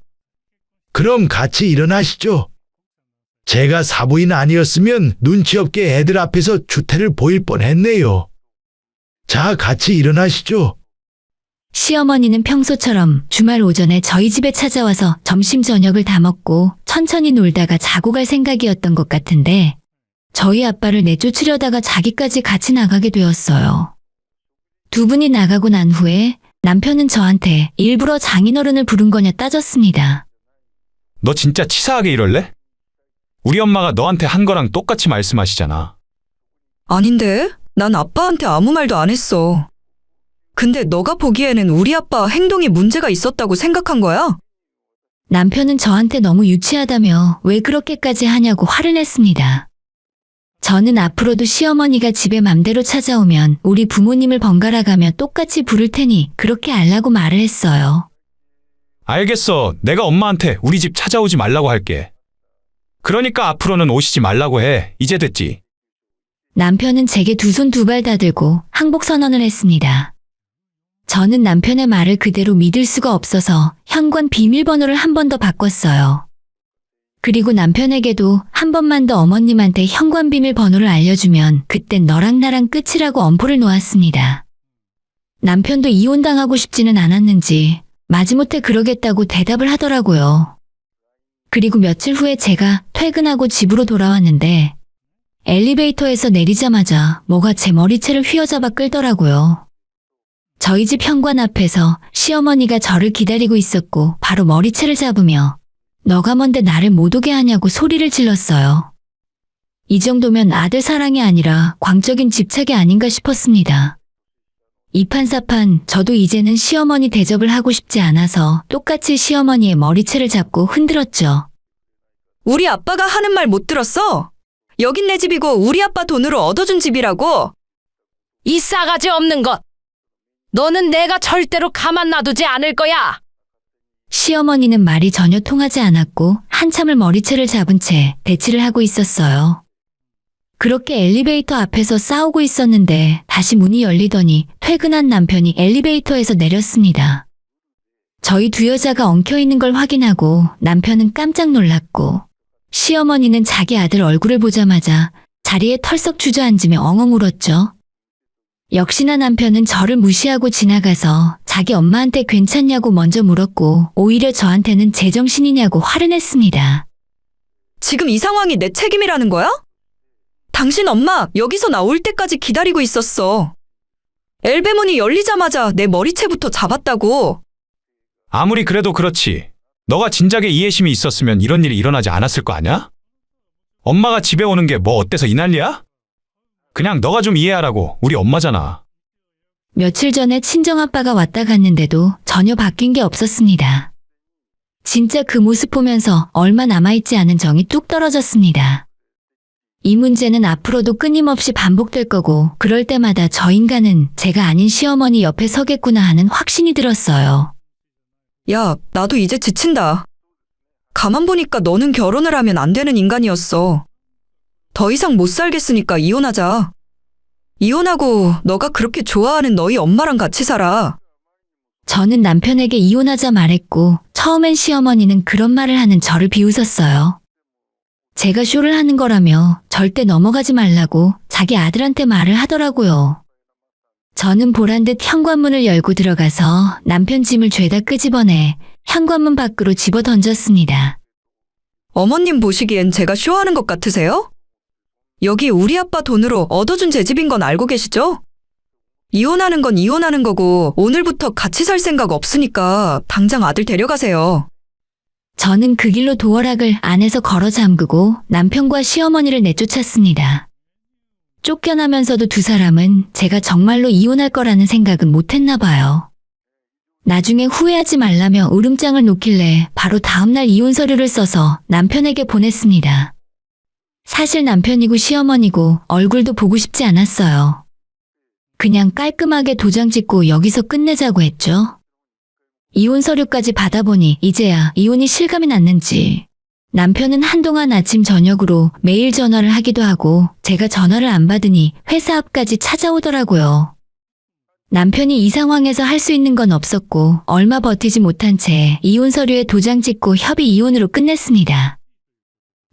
S9: 그럼 같이 일어나시죠. 제가 사부인 아니었으면 눈치 없게 애들 앞에서 주태를 보일 뻔했네요. 자, 같이 일어나시죠.
S1: 시어머니는 평소처럼 주말 오전에 저희 집에 찾아와서 점심 저녁을 다 먹고 천천히 놀다가 자고 갈 생각이었던 것 같은데, 저희 아빠를 내쫓으려다가 자기까지 같이 나가게 되었어요. 두 분이 나가고 난 후에 남편은 저한테 일부러 장인어른을 부른 거냐 따졌습니다.
S4: 너 진짜 치사하게 이럴래? 우리 엄마가 너한테 한 거랑 똑같이 말씀하시잖아.
S3: 아닌데? 난 아빠한테 아무 말도 안 했어. 근데 너가 보기에는 우리 아빠 행동이 문제가 있었다고 생각한 거야?
S1: 남편은 저한테 너무 유치하다며 왜 그렇게까지 하냐고 화를 냈습니다. 저는 앞으로도 시어머니가 집에 맘대로 찾아오면 우리 부모님을 번갈아가며 똑같이 부를 테니 그렇게 알라고 말을 했어요.
S4: 알겠어. 내가 엄마한테 우리 집 찾아오지 말라고 할게. 그러니까 앞으로는 오시지 말라고 해. 이제 됐지?
S1: 남편은 제게 두 손 두 발 다 들고 항복 선언을 했습니다. 저는 남편의 말을 그대로 믿을 수가 없어서 현관 비밀번호를 한 번 더 바꿨어요. 그리고 남편에게도 한 번만 더 어머님한테 현관 비밀번호를 알려주면 그땐 너랑 나랑 끝이라고 엄포를 놓았습니다. 남편도 이혼당하고 싶지는 않았는지 마지못해 그러겠다고 대답을 하더라고요. 그리고 며칠 후에 제가 퇴근하고 집으로 돌아왔는데 엘리베이터에서 내리자마자 뭐가 제 머리채를 휘어잡아 끌더라고요. 저희 집 현관 앞에서 시어머니가 저를 기다리고 있었고 바로 머리채를 잡으며 너가 뭔데 나를 못 오게 하냐고 소리를 질렀어요. 이 정도면 아들 사랑이 아니라 광적인 집착이 아닌가 싶었습니다. 이판사판 저도 이제는 시어머니 대접을 하고 싶지 않아서 똑같이 시어머니의 머리채를 잡고 흔들었죠.
S3: 우리 아빠가 하는 말 못 들었어? 여긴 내 집이고 우리 아빠 돈으로 얻어준 집이라고.
S8: 이 싸가지 없는 것! 너는 내가 절대로 가만 놔두지 않을 거야!
S1: 시어머니는 말이 전혀 통하지 않았고 한참을 머리채를 잡은 채 대치를 하고 있었어요. 그렇게 엘리베이터 앞에서 싸우고 있었는데 다시 문이 열리더니 퇴근한 남편이 엘리베이터에서 내렸습니다. 저희 두 여자가 엉켜있는 걸 확인하고 남편은 깜짝 놀랐고 시어머니는 자기 아들 얼굴을 보자마자 자리에 털썩 주저앉으며 엉엉 울었죠. 역시나 남편은 저를 무시하고 지나가서 자기 엄마한테 괜찮냐고 먼저 물었고 오히려 저한테는 제정신이냐고 화를 냈습니다.
S3: 지금 이 상황이 내 책임이라는 거야? 당신 엄마 여기서 나올 때까지 기다리고 있었어. 엘베문이 열리자마자 내 머리채부터 잡았다고.
S4: 아무리 그래도 그렇지. 너가 진작에 이해심이 있었으면 이런 일이 일어나지 않았을 거 아냐? 엄마가 집에 오는 게 뭐 어때서 이 난리야? 그냥 너가 좀 이해하라고. 우리 엄마잖아.
S1: 며칠 전에 친정아빠가 왔다 갔는데도 전혀 바뀐 게 없었습니다. 진짜 그 모습 보면서 얼마 남아있지 않은 정이 뚝 떨어졌습니다. 이 문제는 앞으로도 끊임없이 반복될 거고 그럴 때마다 저 인간은 제가 아닌 시어머니 옆에 서겠구나 하는 확신이 들었어요.
S3: 야, 나도 이제 지친다. 가만 보니까 너는 결혼을 하면 안 되는 인간이었어. 더 이상 못 살겠으니까 이혼하자. 이혼하고 너가 그렇게 좋아하는 너희 엄마랑 같이 살아.
S1: 저는 남편에게 이혼하자 말했고 처음엔 시어머니는 그런 말을 하는 저를 비웃었어요. 제가 쇼를 하는 거라며 절대 넘어가지 말라고 자기 아들한테 말을 하더라고요. 저는 보란듯 현관문을 열고 들어가서 남편 짐을 죄다 끄집어내 현관문 밖으로 집어 던졌습니다.
S3: 어머님 보시기엔 제가 쇼하는 것 같으세요? 여기 우리 아빠 돈으로 얻어준 제 집인 건 알고 계시죠? 이혼하는 건 이혼하는 거고 오늘부터 같이 살 생각 없으니까 당장 아들 데려가세요.
S1: 저는 그 길로 도어락을 안에서 걸어 잠그고 남편과 시어머니를 내쫓았습니다. 쫓겨나면서도 두 사람은 제가 정말로 이혼할 거라는 생각은 못했나 봐요. 나중에 후회하지 말라며 으름장을 놓길래 바로 다음날 이혼 서류를 써서 남편에게 보냈습니다. 사실 남편이고 시어머니고 얼굴도 보고 싶지 않았어요. 그냥 깔끔하게 도장 찍고 여기서 끝내자고 했죠. 이혼 서류까지 받아보니 이제야 이혼이 실감이 났는지 남편은 한동안 아침 저녁으로 매일 전화를 하기도 하고 제가 전화를 안 받으니 회사 앞까지 찾아오더라고요. 남편이 이 상황에서 할 수 있는 건 없었고 얼마 버티지 못한 채 이혼 서류에 도장 찍고 협의 이혼으로 끝냈습니다.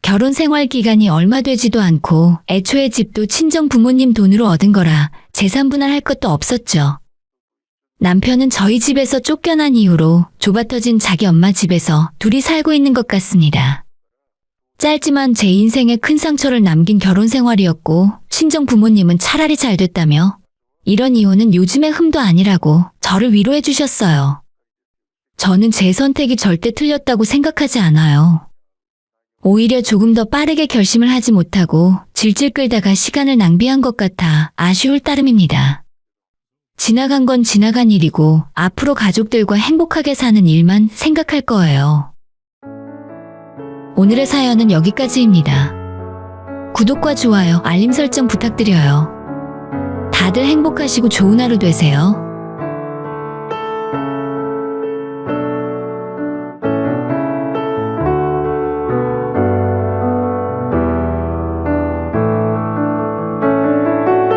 S1: 결혼 생활 기간이 얼마 되지도 않고 애초에 집도 친정 부모님 돈으로 얻은 거라 재산 분할할 것도 없었죠. 남편은 저희 집에서 쫓겨난 이후로 좁아터진 자기 엄마 집에서 둘이 살고 있는 것 같습니다. 짧지만 제 인생에 큰 상처를 남긴 결혼 생활이었고 친정 부모님은 차라리 잘 됐다며 이런 이혼은 요즘의 흠도 아니라고 저를 위로해 주셨어요. 저는 제 선택이 절대 틀렸다고 생각하지 않아요. 오히려 조금 더 빠르게 결심을 하지 못하고 질질 끌다가 시간을 낭비한 것 같아 아쉬울 따름입니다. 지나간 건 지나간 일이고 앞으로 가족들과 행복하게 사는 일만 생각할 거예요. 오늘의 사연은 여기까지입니다. 구독과 좋아요, 알림 설정 부탁드려요. 다들 행복하시고 좋은 하루 되세요.